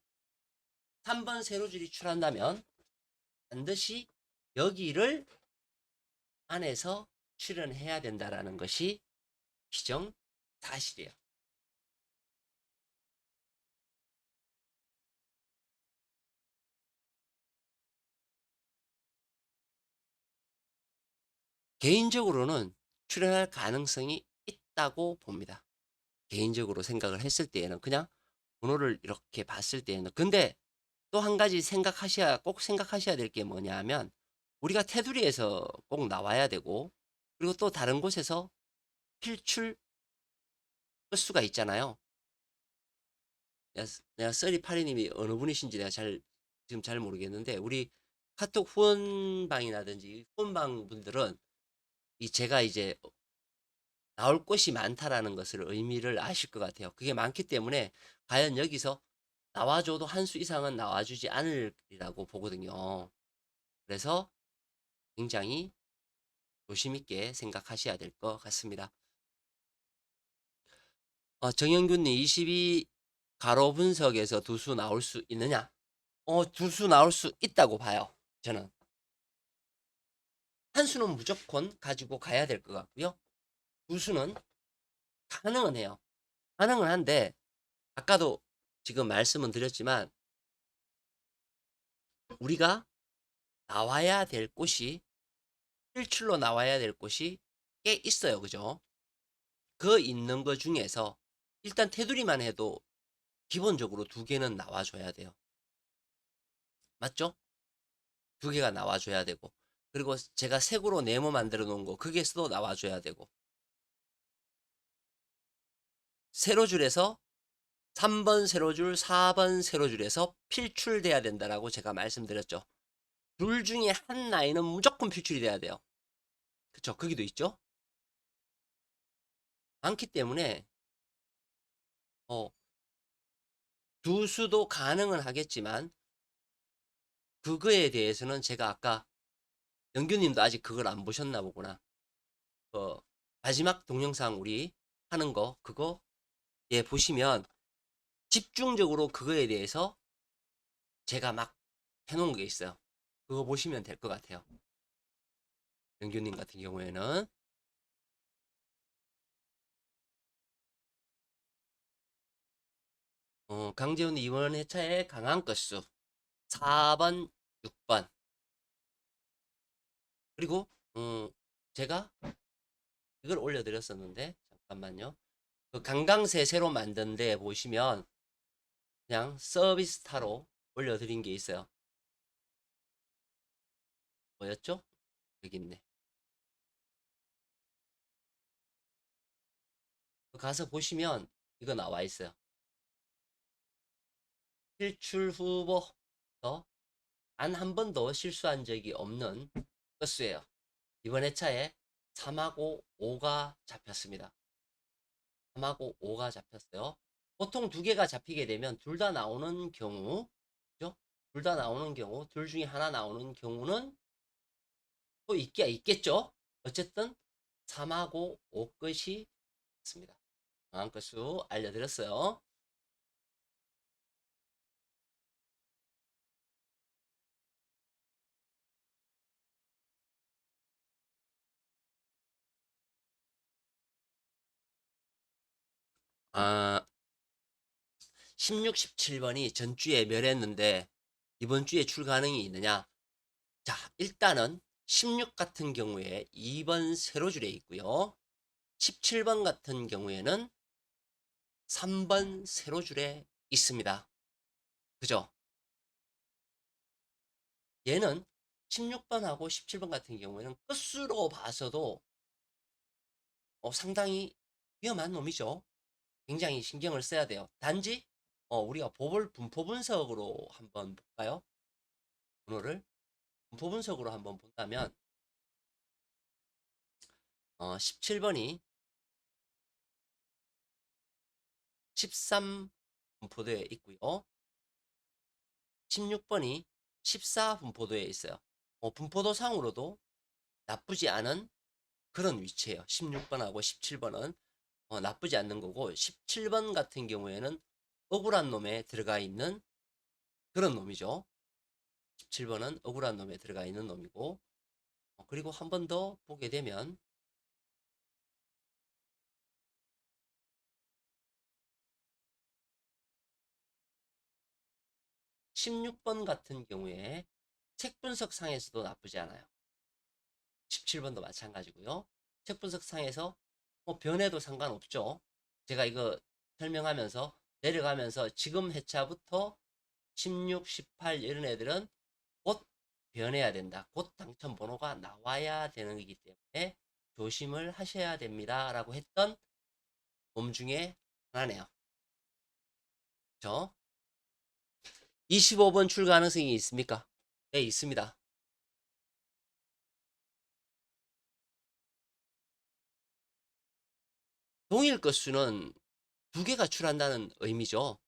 3번 세로줄이 출한다면 반드시 여기를 안에서 출연해야 된다라는 것이 기정 사실이에요. 개인적으로는 출연할 가능성이 있다고 봅니다. 개인적으로 생각을 했을 때에는 그냥 번호를 이렇게 봤을 때에는 근데 또 한 가지 꼭 생각하셔야 될 게 뭐냐 하면 우리가 테두리에서 꼭 나와야 되고 그리고 또 다른 곳에서 필출 수가 있잖아요. 내가 써리파리님이 어느 분이신지 내가 지금 잘 모르겠는데 우리 카톡 후원방이라든지 후원방 분들은 제가 이제 나올 곳이 많다라는 것을 의미를 아실 것 같아요. 그게 많기 때문에 과연 여기서 나와줘도 한 수 이상은 나와주지 않으리라고 보거든요. 그래서 굉장히 조심 있게 생각하셔야 될 것 같습니다. 정영균님 22 가로 분석에서 두 수 나올 수 있느냐? 두 수 나올 수 있다고 봐요. 저는 한 수는 무조건 가지고 가야 될 것 같고요. 두 수는 가능은 해요. 가능은 한데 아까도 지금 말씀은 드렸지만 우리가 나와야 될 곳이 필출로 나와야 될 곳이 꽤 있어요. 그죠? 그 있는 것 중에서 일단 테두리만 해도 기본적으로 두 개는 나와줘야 돼요. 맞죠? 두 개가 나와줘야 되고 그리고 제가 색으로 네모 만들어 놓은 거 그게서도 나와줘야 되고 세로줄에서 3번 세로줄, 4번 세로줄에서 필출돼야 된다라고 제가 말씀드렸죠. 둘 중에 한 라인은 무조건 필출이 돼야 돼요. 그쵸. 거기도 있죠. 많기 때문에 어, 두수도 가능은 하겠지만 그거에 대해서는 제가 아까 영규님도 아직 그걸 안 보셨나 보구나. 마지막 동영상 우리 하는 거 그거 예 보시면 집중적으로 그거에 대해서 제가 막 해놓은 게 있어요. 그거 보시면 될 것 같아요. 영규님 같은 경우에는 강재훈 이번 회차의 강한 건수 4번, 6번 그리고 제가 이걸 올려드렸었는데 잠깐만요. 그 강강세 새로 만든 데 보시면 그냥 서비스타로 올려드린 게 있어요. 뭐였죠? 여기 있네. 가서 보시면 이거 나와 있어요. 필출 후보 단 한 번도 실수한 적이 없는 건수예요. 이번 회차에 3하고 5가 잡혔습니다. 3하고 5가 잡혔어요. 보통 두 개가 잡히게 되면 둘 다 나오는 경우, 그죠? 둘 다 나오는 경우, 둘 중에 하나 나오는 경우는 또 있겠죠? 어쨌든 3하고 5 것이 있습니다. 강한 건수 알려드렸어요. 아, 16, 17번이 전주에 멸했는데 이번 주에 출 가능이 있느냐? 자, 일단은 16 같은 경우에 2번 세로줄에 있고요. 17번 같은 경우에는 3번 세로줄에 있습니다. 그죠? 얘는 16번하고 17번 같은 경우에는 끝수로 봐서도 상당히 위험한 놈이죠. 굉장히 신경을 써야 돼요. 단지 우리가 분포 분석으로 한번 볼까요? 번호를 분포 분석으로 한번 본다면 17번이 13 분포도에 있고요. 16번이 14 분포도에 있어요. 분포도상으로도 나쁘지 않은 그런 위치예요. 16번하고 17번은 나쁘지 않는 거고 17번 같은 경우에는 억울한 놈에 들어가 있는 그런 놈이죠. 17번은 억울한 놈에 들어가 있는 놈이고 그리고 한 번 더 보게 되면 16번 같은 경우에 책 분석 상에서도 나쁘지 않아요. 17번도 마찬가지고요. 책 분석 상에서 변해도 상관없죠. 제가 이거 설명하면서 내려가면서 지금 회차부터 16, 18 이런 애들은 곧 변해야 된다. 곧 당첨 번호가 나와야 되는 거기 때문에 조심을 하셔야 됩니다. 라고 했던 놈 중에 하나네요. 그렇죠? 25번 출 가능성이 있습니까? 네, 있습니다. 동일 건수는 두 개가 출한다는 의미죠.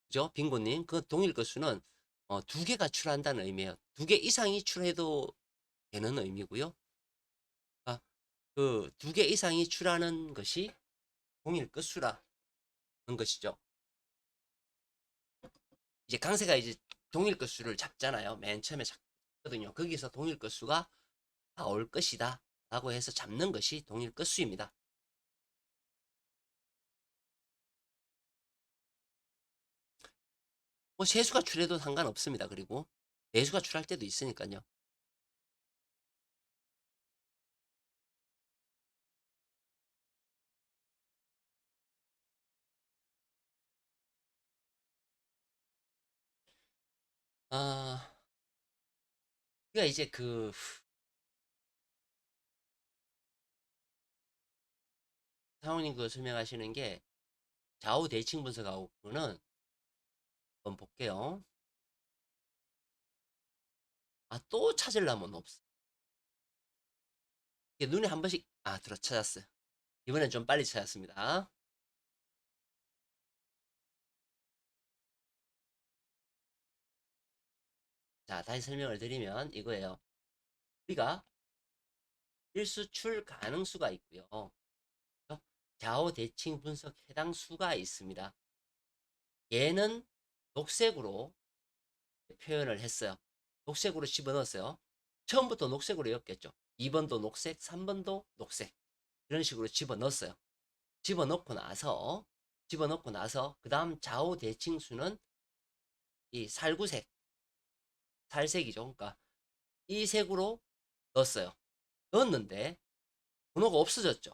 그죠? 빙고님. 그 동일 건수는 두 개가 출한다는 의미예요. 두 개 이상이 출해도 되는 의미고요. 아, 그 두 개 이상이 출하는 것이 동일 건수라는 것이죠. 이제 강세가 이제 동일 건수를 잡잖아요. 맨 처음에 잡거든요. 거기서 동일 건수가 나올 것이다 라고 해서 잡는 것이 동일 건수입니다. 뭐 세수가 출해도 상관없습니다. 그리고 내수가 출할 때도 있으니까요. 아, 그러니까 이제 그 상호님 그 설명하시는 게 좌우 대칭 분석하고 그거는 한번 볼게요. 또 찾으려면 없어. 이게 눈에 한 번씩 들어 찾았어요. 이번엔 좀 빨리 찾았습니다. 자, 다시 설명을 드리면 이거예요. 우리가 일수출 가능수가 있고요. 좌우 대칭 분석 해당 수가 있습니다. 얘는 녹색으로 표현을 했어요. 녹색으로 집어넣었어요. 처음부터 녹색으로 였겠죠. 2번도 녹색, 3번도 녹색. 이런 식으로 집어넣었어요. 집어넣고 나서 그 다음 좌우 대칭수는 이 살구색, 살색이죠. 그러니까 이 색으로 넣었어요. 넣었는데 번호가 없어졌죠.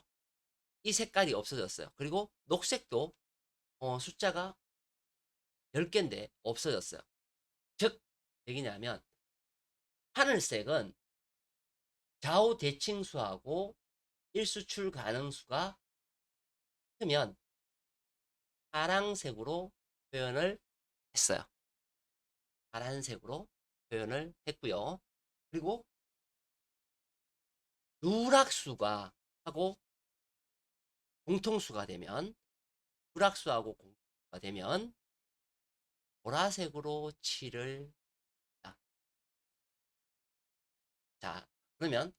이 색깔이 없어졌어요. 그리고 녹색도 숫자가 10개인데 없어졌어요. 즉, 얘기냐면 하늘색은 좌우 대칭수하고 일수출 가능수가 크면 파랑색으로 표현을 했어요. 파란색으로 표현을 했고요. 그리고 누락수가 하고 공통수가 되면 누락수하고 공통수가 되면 보라색으로 칠을 합니다. 자, 그러면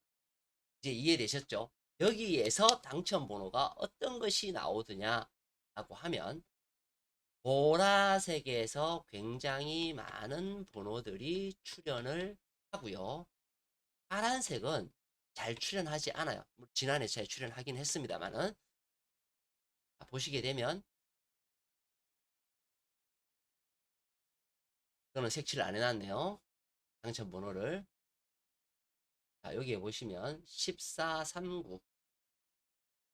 이제 이해되셨죠? 여기에서 당첨 번호가 어떤 것이 나오느냐라고 하면 보라색에서 굉장히 많은 번호들이 출현을 하고요. 파란색은 잘 출현하지 않아요. 지난 회차에 출현하긴 했습니다만은 보시게 되면 저는 색칠을 안 해놨네요. 당첨 번호를. 자, 여기에 보시면 1439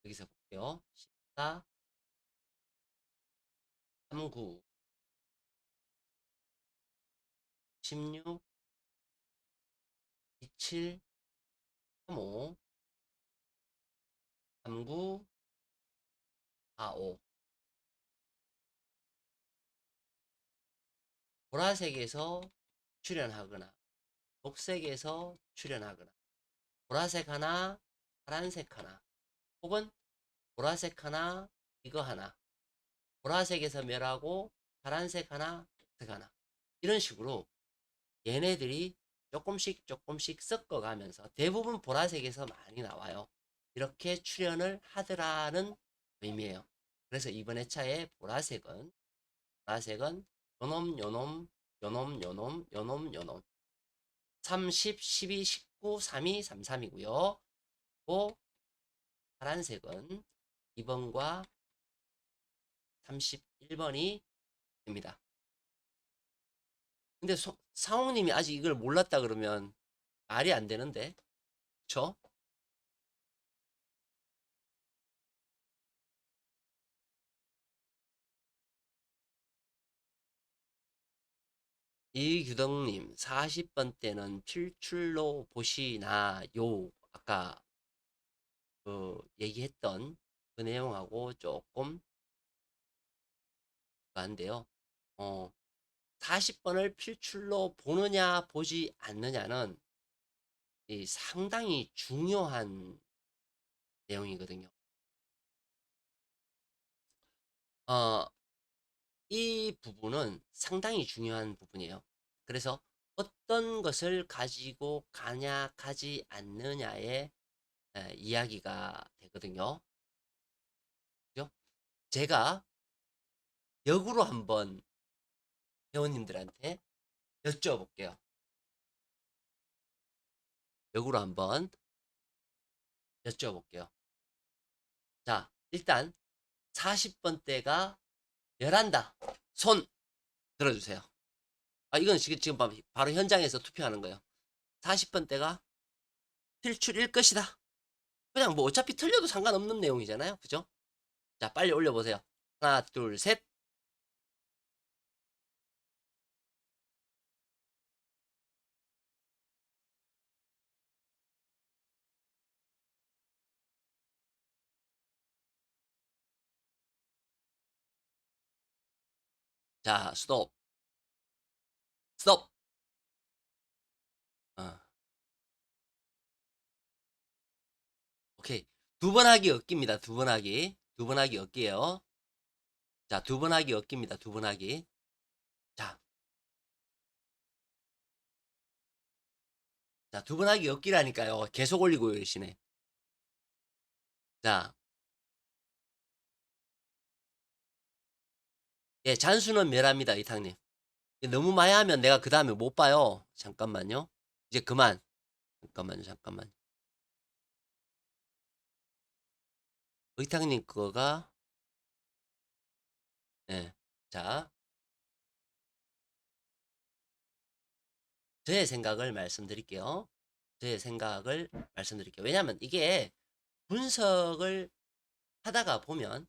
여기서 볼게요. 14, 39, 16, 27, 35, 39, 45. 보라색에서 출현하거나 녹색에서 출현하거나 보라색 하나, 파란색 하나 혹은 보라색 하나, 이거 하나 보라색에서 멸하고 파란색 하나, 녹색 하나 이런 식으로 얘네들이 조금씩 조금씩 섞어가면서 대부분 보라색에서 많이 나와요. 이렇게 출현을 하더라는 의미예요. 그래서 이번 회차에 보라색은 요놈 요놈 요놈 요놈 요놈 요놈 30, 12, 19, 32, 33이고요. 또 파란색은 2번과 31번이 됩니다. 근데 상호님이 아직 이걸 몰랐다 그러면 말이 안 되는데, 그쵸? 이규덕님, 40번 때는 필출로 보시나요? 아까 그 얘기했던 그 내용하고 조금 다른데요. 어, 40번을 필출로 보느냐 보지 않느냐는 상당히 중요한 내용이거든요. 어, 이 부분은 상당히 중요한 부분이에요. 그래서 어떤 것을 가지고 가냐 가지 않느냐의 이야기가 되거든요. 그죠? 제가 역으로 한번 회원님들한테 여쭤볼게요. 역으로 한번 여쭤볼게요. 자, 일단 40번대가 멸한다. 손 들어주세요. 이건 지금 바로 현장에서 투표하는 거예요. 40번대가 필출일 것이다. 그냥 뭐 어차피 틀려도 상관없는 내용이잖아요. 그죠? 자, 빨리 올려보세요. 하나, 둘, 셋. 자, 스톱. 스톱. 어. 두 번 하기 얻기입니다. 두 번 하기. 두 번 하기 얻기예요. 자, 두 번 하기 얻기입니다. 두 번 하기. 자, 자, 두 번 하기 얻기라니까요. 계속 올리고 계시네. 자, 예, 잔수는 멸합니다. 이탕님. 너무 많이 하면 내가 그 다음에 못 봐요. 잠깐만요. 이제 그만. 잠깐만요. 잠깐만. 의탕님 거가, 예. 자, 저의 생각을 말씀드릴게요. 저의 생각을 말씀드릴게요. 왜냐면 이게 분석을 하다가 보면,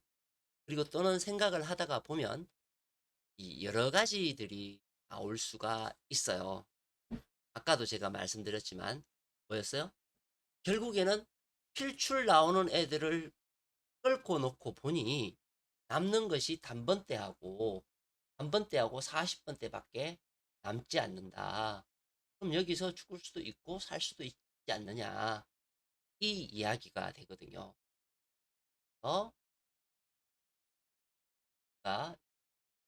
그리고 또는 생각을 하다가 보면, 이 여러 가지들이 나올 수가 있어요. 아까도 제가 말씀드렸지만, 뭐였어요? 결국에는 필출 나오는 애들을 끌고 놓고 보니 남는 것이 단번대하고 40번대밖에 남지 않는다. 그럼 여기서 죽을 수도 있고 살 수도 있지 않느냐. 이 이야기가 되거든요. 어? 그러니까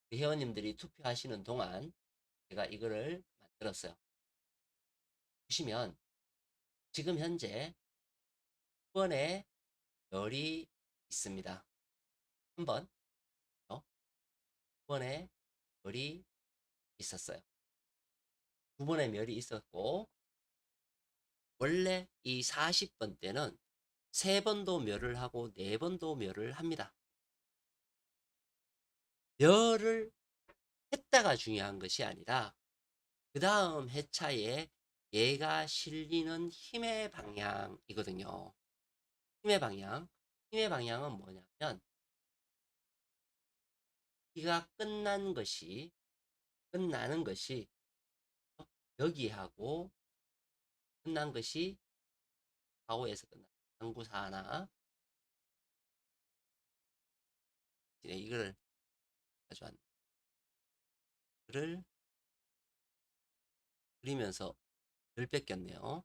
그 회원님들이 투표하시는 동안 제가 이거를 만들었어요. 보시면 지금 현재 9번에 열이 있습니다. 한번 9번에 열이 있었어요. 9번에 멸이 있었고 원래 이 40번 때는 3번도 멸을 하고 4번도 멸을 합니다. 멸을 했다가 중요한 것이 아니라 그 다음 회차에 얘가 실리는 힘의 방향이거든요. 힘의 방향. 힘의 방향은 뭐냐면 기가 끝나는 것이 여기하고 끝난 것이 4호에서 끝난 상구사 하나 이거를 가져왔는 를 그리면서 열 뺏겼네요.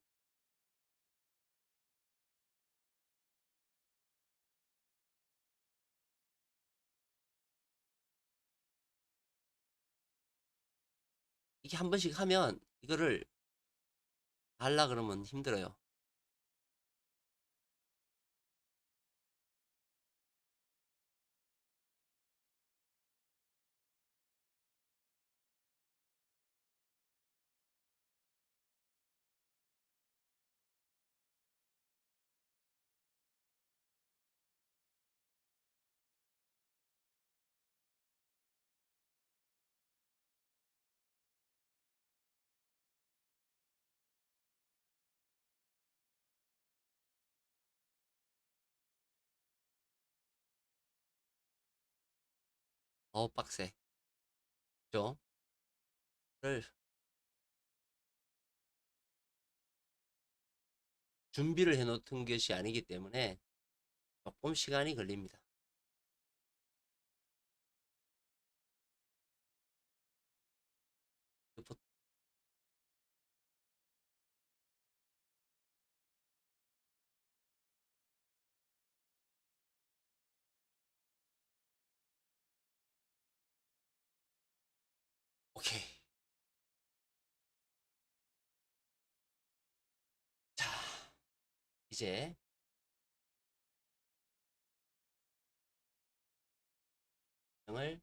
이게 한 번씩 하면 이거를 하려 그러면 힘들어요. 빡세. 그죠? 를 준비를 해놓은 것이 아니기 때문에 조금 시간이 걸립니다. 오케이. 자, 이제 영을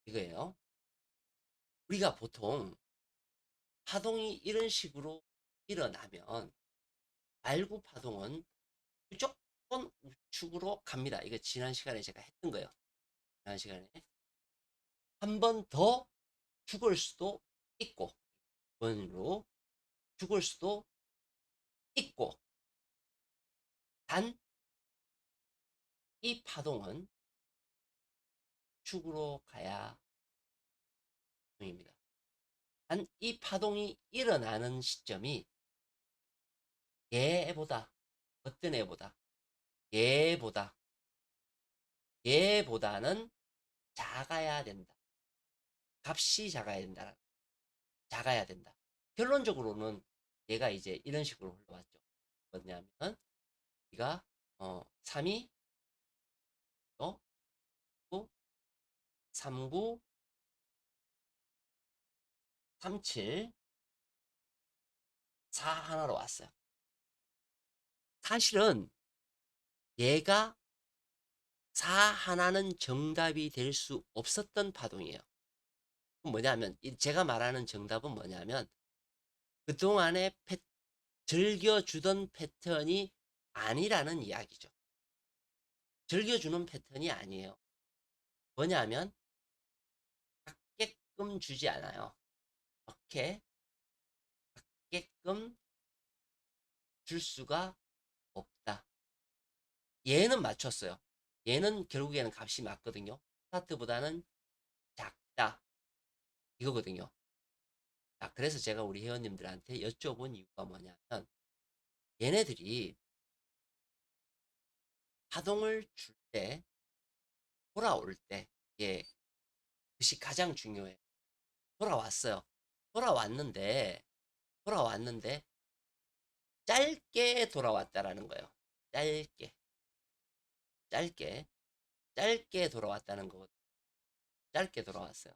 이거예요. 우리가 보통 파동이 이런 식으로 일어나면 말구 파동은 무조건 우측으로 갑니다. 이거 지난 시간에 제가 했던 거예요. 지난 시간에 한 번 더 죽을 수도 있고 번으로 죽을 수도 있고 단 이 파동은 축으로 가야 입니다. 단 이 파동이 일어나는 시점이 얘보다 어떤 애보다 얘보다는 작아야 된다. 값이 작아야 된다. 작아야 된다. 결론적으로는 얘가 이제 이런 식으로 흘러왔죠. 뭐냐면 우리가 3이 9, 39, 37, 4 하나로 왔어요. 사실은 얘가 4 하나는 정답이 될 수 없었던 파동이에요. 뭐냐면 제가 말하는 정답은 뭐냐면 그동안에 즐겨주던 패턴이 아니라는 이야기죠. 즐겨주는 패턴이 아니에요. 뭐냐면 받게끔 주지 않아요. 이렇게 받게끔 줄 수가 없다. 얘는 맞췄어요. 얘는 결국에는 값이 맞거든요. 스타트보다는 작다. 이거거든요. 자, 그래서 제가 우리 회원님들한테 여쭤본 이유가 뭐냐면 얘네들이 파동을 줄 때, 돌아올 때, 예, 그것이 가장 중요해요. 돌아왔어요. 돌아왔는데, 돌아왔는데, 짧게 돌아왔다라는 거예요. 짧게, 짧게, 짧게 돌아왔다는 거거든요. 짧게 돌아왔어요.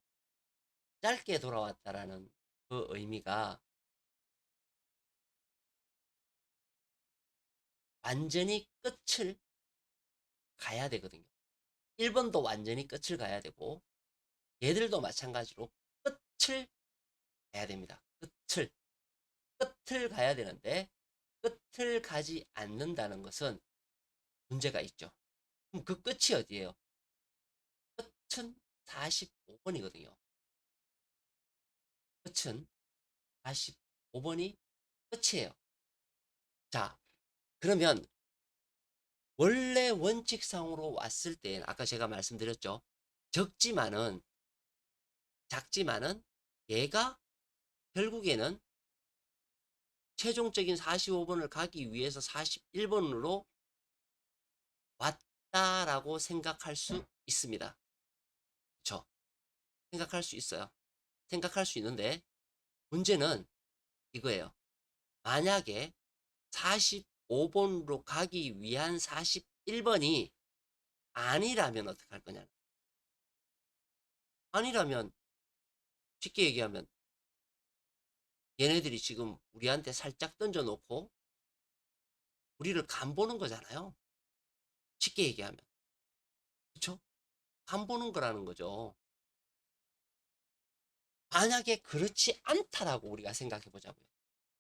짧게 돌아왔다라는 그 의미가 완전히 끝을 가야 되거든요. 1번도 완전히 끝을 가야 되고, 얘들도 마찬가지로 끝을 가야 됩니다. 끝을 가야 되는데, 끝을 가지 않는다는 것은 문제가 있죠. 그럼 그 끝이 어디예요? 끝은 45번이거든요. 끝은 45번이 끝이에요. 자, 그러면 원래 원칙상으로 왔을 때 아까 제가 말씀드렸죠. 적지만은 작지만은 얘가 결국에는 최종적인 45번을 가기 위해서 41번으로 왔다라고 생각할 수 있습니다. 그렇죠? 생각할 수 있어요. 생각할 수 있는데 문제는 이거예요. 만약에 45번으로 가기 위한 41번이 아니라면 어떡할 거냐. 아니라면 쉽게 얘기하면 얘네들이 지금 우리한테 살짝 던져놓고 우리를 간보는 거잖아요. 쉽게 얘기하면. 그렇죠? 간보는 거라는 거죠. 만약에 그렇지 않다라고 우리가 생각해 보자고요.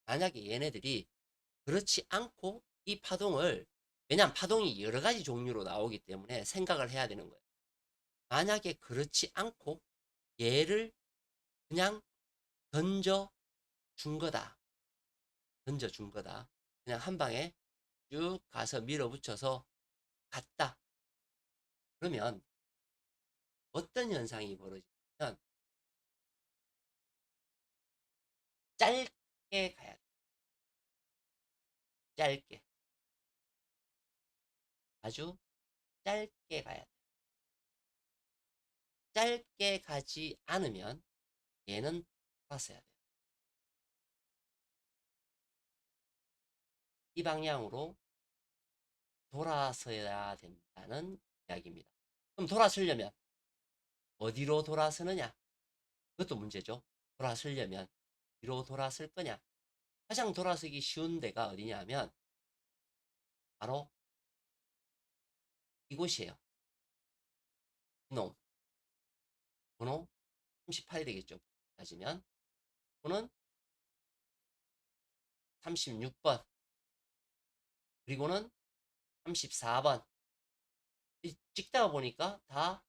만약에 얘네들이 그렇지 않고 이 파동을, 왜냐하면 파동이 여러 가지 종류로 나오기 때문에 생각을 해야 되는 거예요. 만약에 그렇지 않고 얘를 그냥 던져 준 거다. 던져 준 거다. 그냥 한 방에 쭉 가서 밀어붙여서 갔다. 그러면 어떤 현상이 벌어지냐면 짧게 가야 돼. 짧게. 아주 짧게 가야 돼. 짧게 가지 않으면 얘는 돌았어야 돼요. 이 방향으로 돌아서야 된다는 이야기입니다. 그럼 돌아서려면 어디로 돌아서느냐? 그것도 문제죠. 돌아서려면 뒤로 돌아설 거냐? 가장 돌아서기 쉬운 데가 어디냐면 바로 이곳이에요. 이놈. 번호 38이 되겠죠. 따지면 번호는 36번 그리고는 34번 찍다가 보니까 다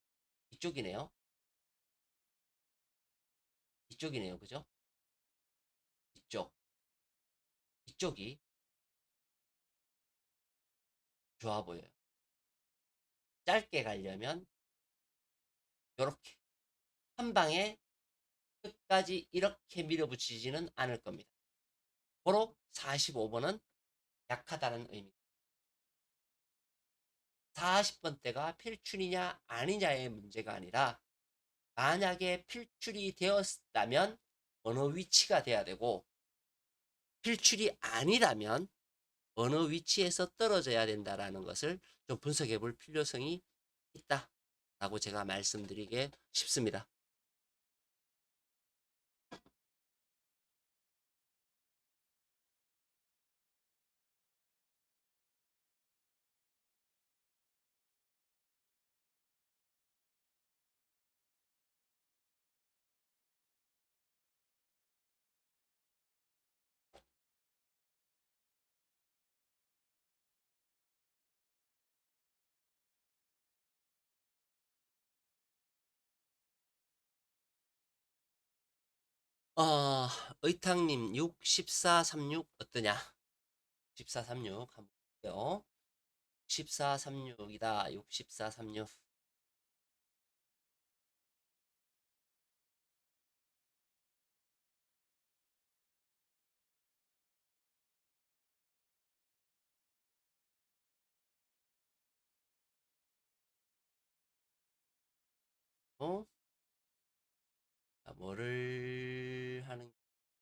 이쪽이네요. 이쪽이네요. 그죠? 이쪽. 이쪽이 좋아 보여요. 짧게 가려면 이렇게 한 방에 끝까지 이렇게 밀어붙이지는 않을 겁니다. 바로 45번은 약하다는 의미. 40번대가 필출이냐 아니냐의 문제가 아니라 만약에 필출이 되었다면 어느 위치가 돼야 되고 필출이 아니라면 어느 위치에서 떨어져야 된다라는 것을 좀 분석해 볼 필요성이 있다라고 제가 말씀드리게 싶습니다. 어, 의탕님 6, 14, 36 어떠냐? 14, 36 한번 볼게요. 14, 36이다. 6, 14, 36. 어? 자, 뭐를 하는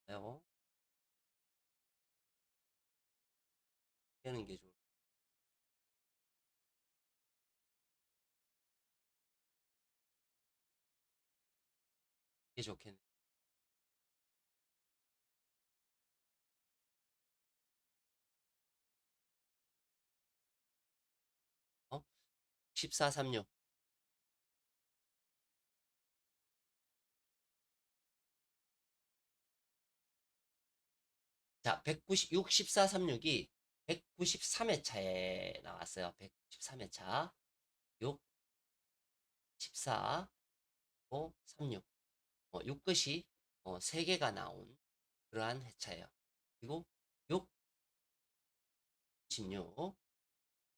게요? 하는 게 좋겠네. 어? 14, 36. 자, 196, 14, 36이 193회차에 나왔어요. 193회차. 6, 14, 5, 36. 6끝이 3개가 나온 그러한 회차예요. 그리고 6, 16.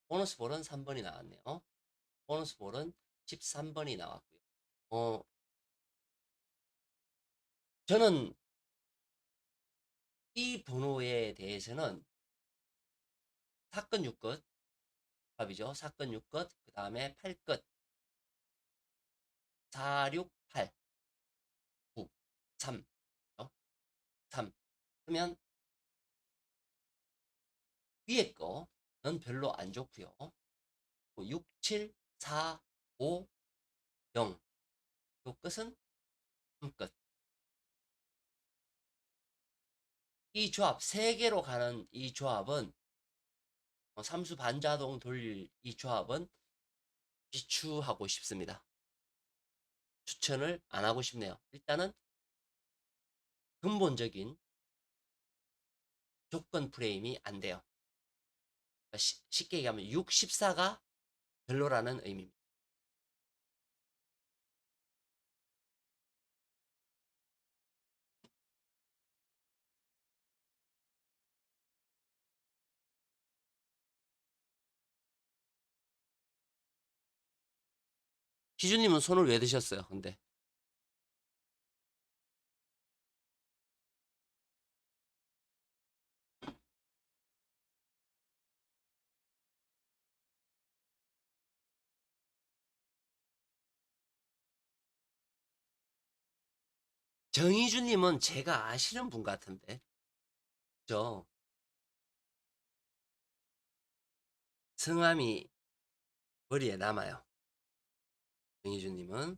보너스 볼은 3번이 나왔네요. 보너스 볼은 13번이 나왔고요. 어, 저는 이 번호에 대해서는 사건 6끝 합이죠. 사건 6끝, 그 다음에 8끝, 4, 6, 8, 9, 3, 3. 그러면 위에 거는 별로 안 좋고요. 6, 7, 4, 5, 0. 요 끝은 3끝. 이 조합, 3개로 가는 이 조합은, 삼수 반자동 돌릴 이 조합은 비추하고 싶습니다. 추천을 안 하고 싶네요. 일단은 근본적인 조건 프레임이 안 돼요. 그러니까 쉽게 얘기하면 6, 14가 별로라는 의미입니다. 기준님은 손을 왜 드셨어요? 근데 정희준님은 제가 아시는 분 같은데, 저 성함이 머리에 남아요. 정희준님은.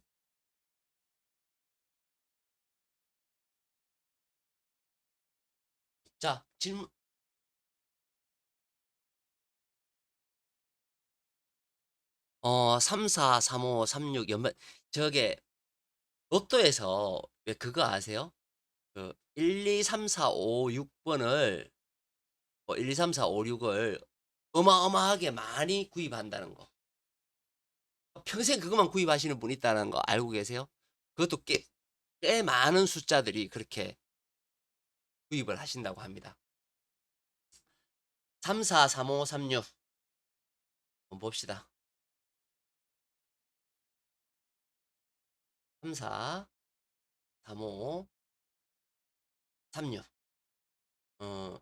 자, 질문. 3, 4, 3, 5, 3, 6 연말 저게 로또에서 왜 그거 아세요? 그 1, 2, 3, 4, 5, 6번을 1, 2, 3, 4, 5, 6을 어마어마하게 많이 구입한다는 거. 평생 그것만 구입하시는 분 있다는 거 알고 계세요? 그것도 꽤 많은 숫자들이 그렇게 구입을 하신다고 합니다. 3, 4, 3, 5, 3, 6 한번 봅시다. 3, 4, 3, 5, 3, 6. 어,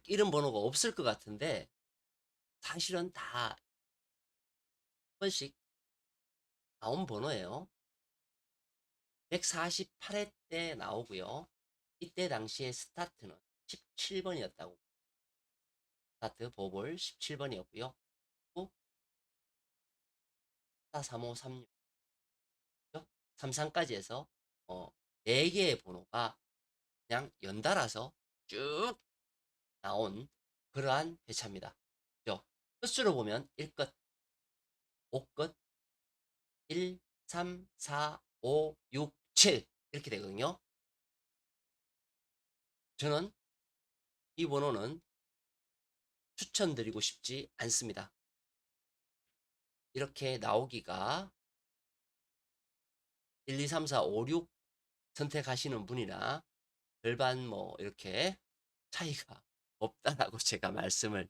이런 번호가 없을 것 같은데 사실은 다 한 번씩 나온 번호예요. 148회 때 나오고요. 이때 당시에 스타트는 17번이었다고. 스타트 보볼 17번이었고요. 또 43536 33까지 해서 4개의 번호가 그냥 연달아서 쭉 나온 그러한 회차입니다. 그죠? 끝수로 보면 1끝, 5끝, 1, 3, 4, 5, 6, 7 이렇게 되거든요. 저는 이 번호는 추천드리고 싶지 않습니다. 이렇게 나오기가 1, 2, 3, 4, 5, 6 선택하시는 분이나 별반 뭐 이렇게 차이가 없다라고 제가 말씀을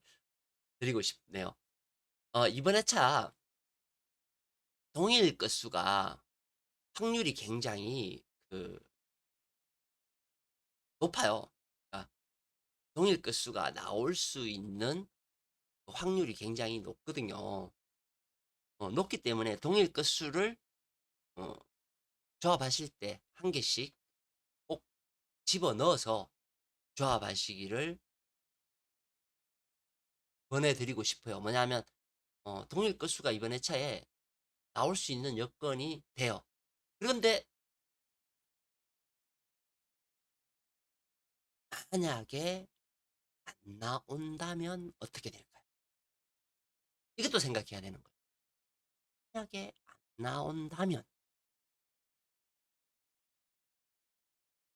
드리고 싶네요. 이번 회차 동일 끝수가 확률이 굉장히 높아요. 그러니까 동일 끝수가 나올 수 있는 확률이 굉장히 높거든요. 높기 때문에 동일 끝수를 어, 조합하실 때 한 개씩 꼭 집어 넣어서 조합하시기를 권해드리고 싶어요. 뭐냐면 동일 끝수가 이번 회차에 나올 수 있는 여건이 돼요. 그런데 만약에 안 나온다면 어떻게 될까요? 이것도 생각해야 되는 거예요. 만약에 안 나온다면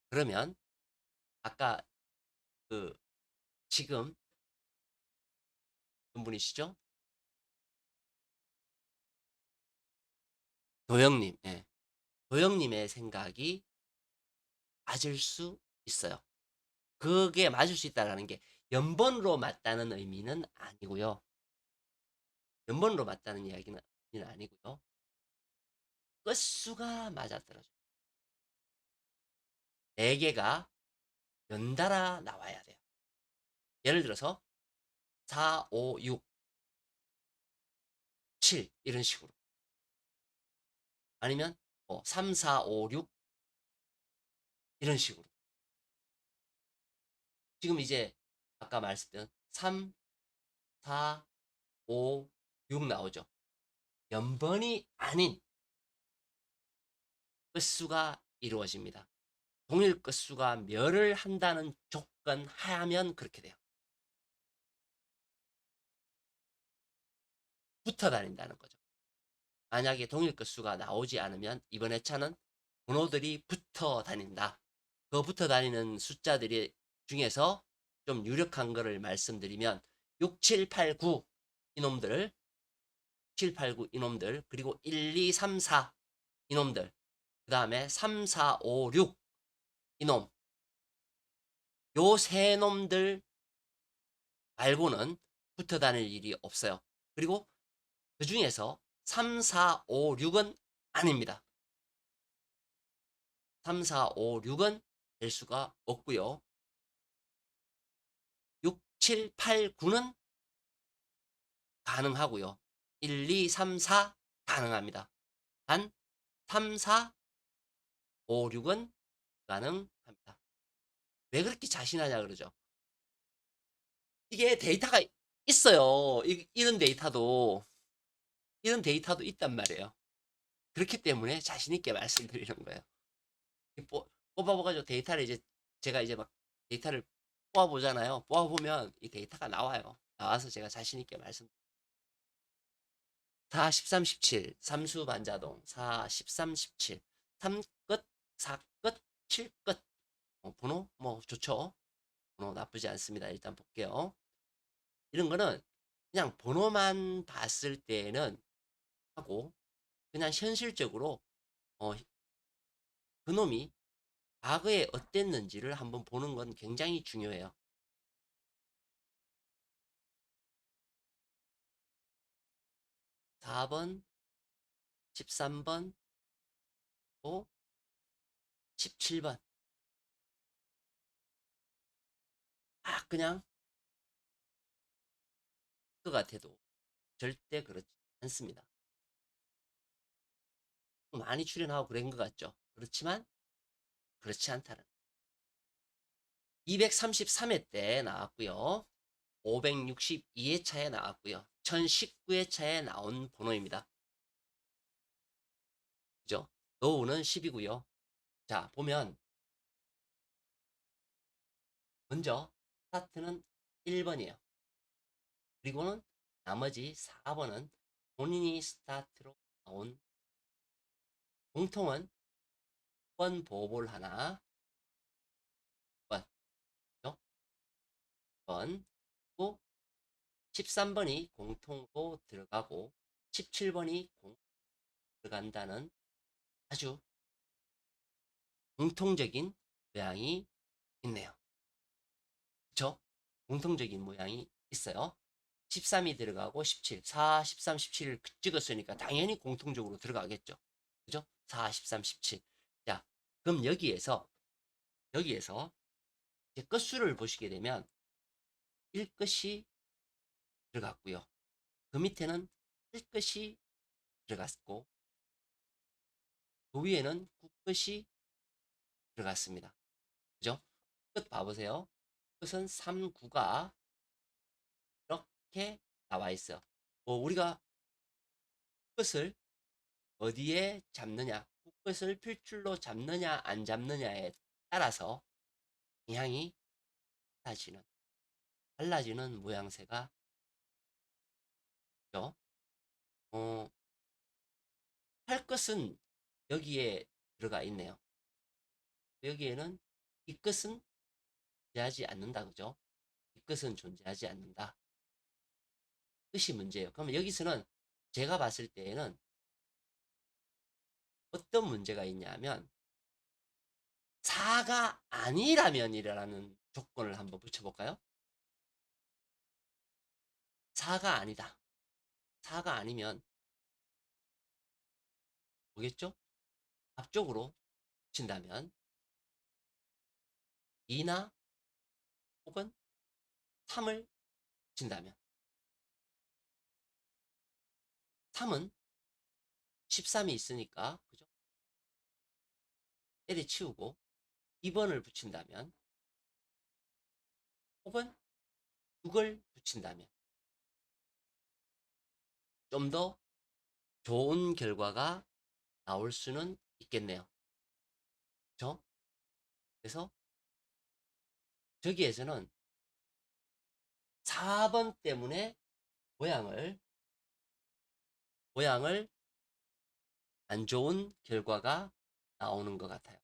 그러면 아까 그 지금 어떤 분이시죠? 도영님, 예. 도영님의 생각이 맞을 수 있어요. 그게 맞을 수 있다라는 게 연번으로 맞다는 의미는 아니고요. 연번으로 맞다는 이야기는 아니고요. 끝수가 맞아떨어져요. 4개가 연달아 나와야 돼요. 예를 들어서 4, 5, 6, 7 이런 식으로. 아니면 3, 4, 5, 6 이런 식으로. 지금 이제 아까 말씀드린 3, 4, 5, 6 나오죠. 연번이 아닌 끝수가 이루어집니다. 동일 끝수가 멸을 한다는 조건 하면 그렇게 돼요. 붙어 다닌다는 거죠. 만약에 동일 끝수가 나오지 않으면 이번 회차는 번호들이 붙어 다닌다. 그 붙어 다니는 숫자들이 중에서 좀 유력한 거를 말씀드리면 6, 7, 8, 9 이놈들 7, 8, 9 이놈들 그리고 1, 2, 3, 4 이놈들 그 다음에 3, 4, 5, 6 이놈 요 세 놈들 말고는 붙어 다닐 일이 없어요. 그리고 그 중에서 3, 4, 5, 6은 아닙니다. 3, 4, 5, 6은 될 수가 없고요. 6, 7, 8, 9는 가능하고요. 1, 2, 3, 4 가능합니다. 단 3, 4, 5, 6은 가능합니다. 왜 그렇게 자신하냐 그러죠. 이게 데이터가 있어요. 이런 데이터도 있단 말이에요. 그렇기 때문에 자신 있게 말씀드리는 거예요. 뽑아봐가지고 데이터를 이제 제가 이제 막 데이터를 뽑아보잖아요. 뽑아보면 이 데이터가 나와요. 나와서 제가 자신 있게 말씀. 4, 13, 17 삼수 반자동 4, 13, 17 3끝, 4끝, 7끝 번호 뭐 좋죠. 번호 나쁘지 않습니다. 일단 볼게요. 이런 거는 그냥 번호만 봤을 때는 하고 그냥 현실적으로 어, 그놈이 과거에 어땠는지를 한번 보는 건 굉장히 중요해요. 4번, 13번, 또 17번. 그냥 것 같아도 절대 그렇지 않습니다. 많이 출연하고 그런 것 같죠. 그렇지만 그렇지 않다는. 233회 때 나왔고요. 562회차에 나왔고요. 1019회차에 나온 번호입니다. 그죠? 노우는 10이고요. 자, 보면 먼저 스타트는 1번이에요. 그리고는 나머지 4번은 본인이 스타트로 나온 공통은 1번 보볼 하나, 1번, 번, 또 13번이 공통으로 들어가고 17번이 공 들어간다는 아주 공통적인 모양이 있네요. 그쵸? 공통적인 모양이 있어요. 13이 들어가고 17, 4, 13, 17을 찍었으니까 당연히 공통적으로 들어가겠죠. 그죠? 4, 13, 17. 자, 그럼 여기에서 이제 끝수를 보시게 되면 1끝이 들어갔고요. 그 밑에는 1끝이 들어갔고 그 위에는 9끝이 들어갔습니다. 그죠? 끝 봐보세요. 끝은 3, 9가 이렇게 나와 있어. 우리가 끝을 어디에 잡느냐, 끝을 필줄로 잡느냐 안 잡느냐에 따라서 방향이 달라지는 모양새가 있죠. 할 것은 여기에 들어가 있네요. 여기에는 이 끝은 존재하지 않는다. 그죠? 이 끝은 존재하지 않는다. 끝이 문제예요. 그러면 여기서는 제가 봤을 때에는 어떤 문제가 있냐면 4가 아니라면이라는 조건을 한번 붙여볼까요? 4가 아니다. 4가 아니면 뭐겠죠? 앞쪽으로 붙인다면 2나 혹은 3을 붙인다면 3은 13이 있으니까 그죠? 때려치우고 2번을 붙인다면 혹은 6을 붙인다면 좀 더 좋은 결과가 나올 수는 있겠네요. 그죠? 그래서 저기에서는 4번 때문에 모양을 안 좋은 결과가 나오는 것 같아요.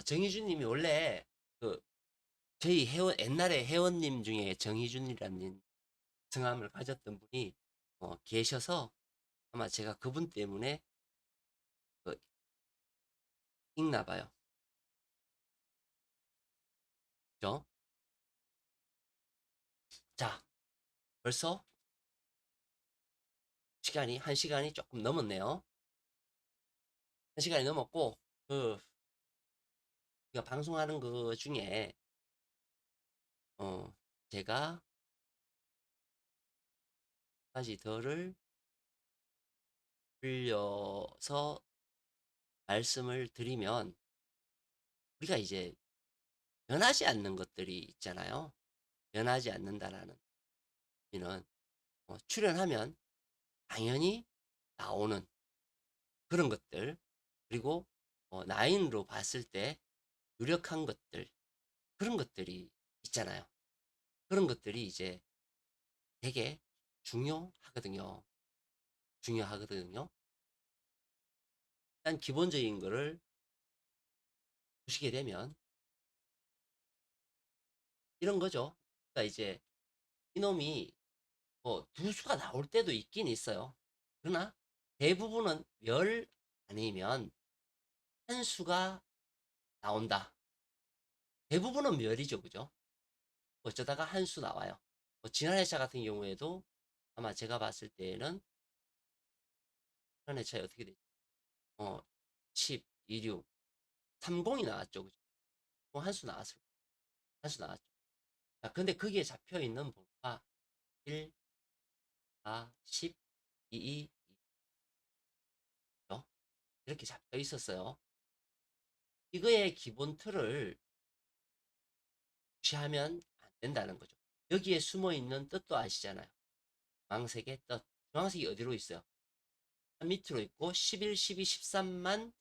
정희준 님이 원래 그 저희 옛날에 회원님 중에 정희준이라는 성함을 가졌던 분이 계셔서 아마 제가 그분 때문에 그 읽나 봐요. 그죠? 자, 벌써 시간이 1시간이 조금 넘었네요. 1시간이 넘었고 우리가 방송하는 거 중에 제가 가지 더를 빌려서 말씀을 드리면 우리가 이제 변하지 않는 것들이 있잖아요. 변하지 않는다라는 의미는 출연하면 당연히 나오는 그런 것들, 그리고 나인으로 봤을 때 유력한 것들, 그런 것들이 있잖아요. 그런 것들이 이제 되게 중요하거든요. 중요하거든요. 일단 기본적인 거를 보시게 되면 이런 거죠. 그러니까 이제 이놈이 뭐 두 수가 나올 때도 있긴 있어요. 그러나 대부분은 열 아니면 한 수가 나온다. 대부분은 멸이죠, 그죠? 어쩌다가 한 수 나와요. 뭐 지난 회차 같은 경우에도 아마 제가 봤을 때에는 지난 회차에 어떻게 되죠? 10, 26, 30이 나왔죠, 그죠? 한 수 나왔을 거예요. 한 수 나왔죠. 자, 근데 거기에 잡혀 있는 번호가 1, 4, 10, 2, 2, 2죠. 이렇게 잡혀 있었어요. 이거의 기본 틀을 무시하면 안 된다는 거죠. 여기에 숨어 있는 뜻도 아시잖아요. 주황색의 뜻. 주황색이 어디로 있어요? 밑으로 있고 11, 12, 13만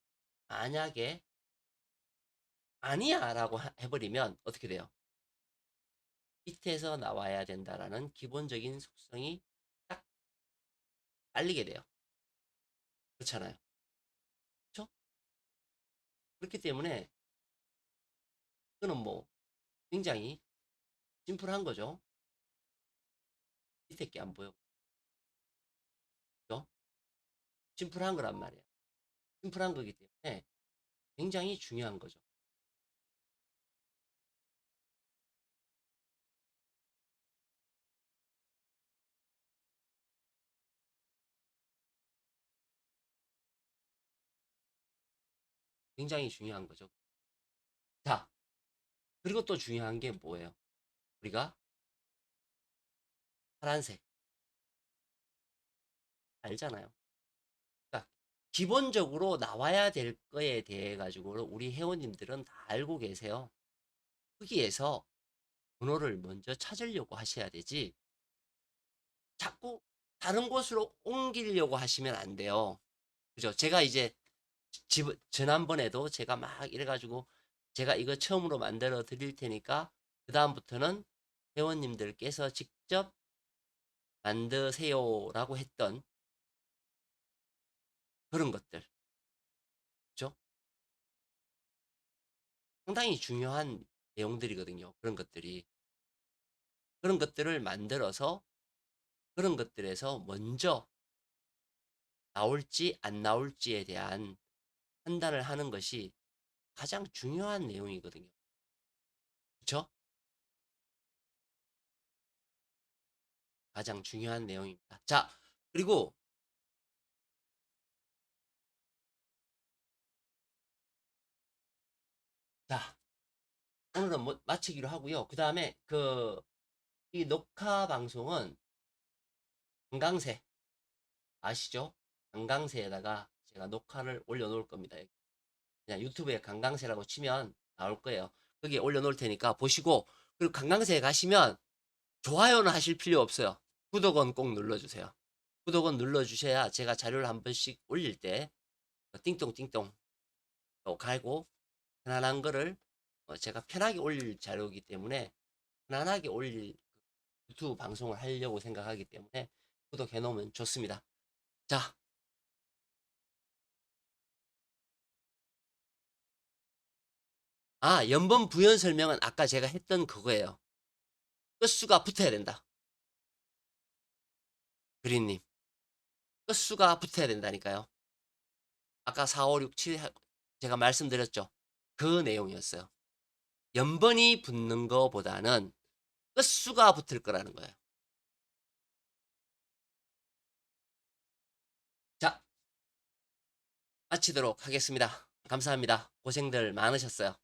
만약에 아니야 라고 해버리면 어떻게 돼요? 밑에서 나와야 된다라는 기본적인 속성이 딱 깔리게 돼요. 그렇잖아요. 그렇죠? 그렇기 때문에 이거는 뭐 굉장히 심플한 거죠. 밑에 게 안 보여. 그죠? 심플한 거란 말이에요. 심플한 거기 때문에 굉장히 중요한 거죠. 굉장히 중요한 거죠. 자, 그리고 또 중요한 게 뭐예요? 우리가 파란색 알잖아요. 그러니까 기본적으로 나와야 될 거에 대해 가지고 우리 회원님들은 다 알고 계세요. 거기에서 번호를 먼저 찾으려고 하셔야 되지. 자꾸 다른 곳으로 옮기려고 하시면 안 돼요. 그죠? 제가 이제 지난번에도 제가 막 이래가지고 제가 이거 처음으로 만들어 드릴 테니까 그다음부터는 회원님들께서 직접 만드세요라고 했던 그런 것들. 그죠? 상당히 중요한 내용들이거든요. 그런 것들이. 그런 것들을 만들어서 그런 것들에서 먼저 나올지 안 나올지에 대한 판단을 하는 것이 가장 중요한 내용이거든요. 그렇죠? 가장 중요한 내용입니다. 자, 그리고 자, 오늘은 뭐 마치기로 하고요. 그 다음에 이 녹화 방송은 강강세 아시죠? 강강세에다가 제가 녹화를 올려놓을 겁니다. 그냥 유튜브에 강강세라고 치면 나올 거예요. 거기에 올려놓을 테니까 보시고 그리고 강강세에 가시면 좋아요는 하실 필요 없어요. 구독은 꼭 눌러주세요. 구독은 눌러주셔야 제가 자료를 한 번씩 올릴 때 띵똥띵똥 또 갈고 편안한 거를 제가 편하게 올릴 자료이기 때문에 편안하게 올릴 유튜브 방송을 하려고 생각하기 때문에 구독해 놓으면 좋습니다. 자, 연번 부연 설명은 아까 제가 했던 그거예요. 끝수가 붙어야 된다. 그린님. 끝수가 붙어야 된다니까요. 아까 4, 5, 6, 7 제가 말씀드렸죠. 그 내용이었어요. 연번이 붙는 거보다는 끝수가 붙을 거라는 거예요. 자, 마치도록 하겠습니다. 감사합니다. 고생들 많으셨어요.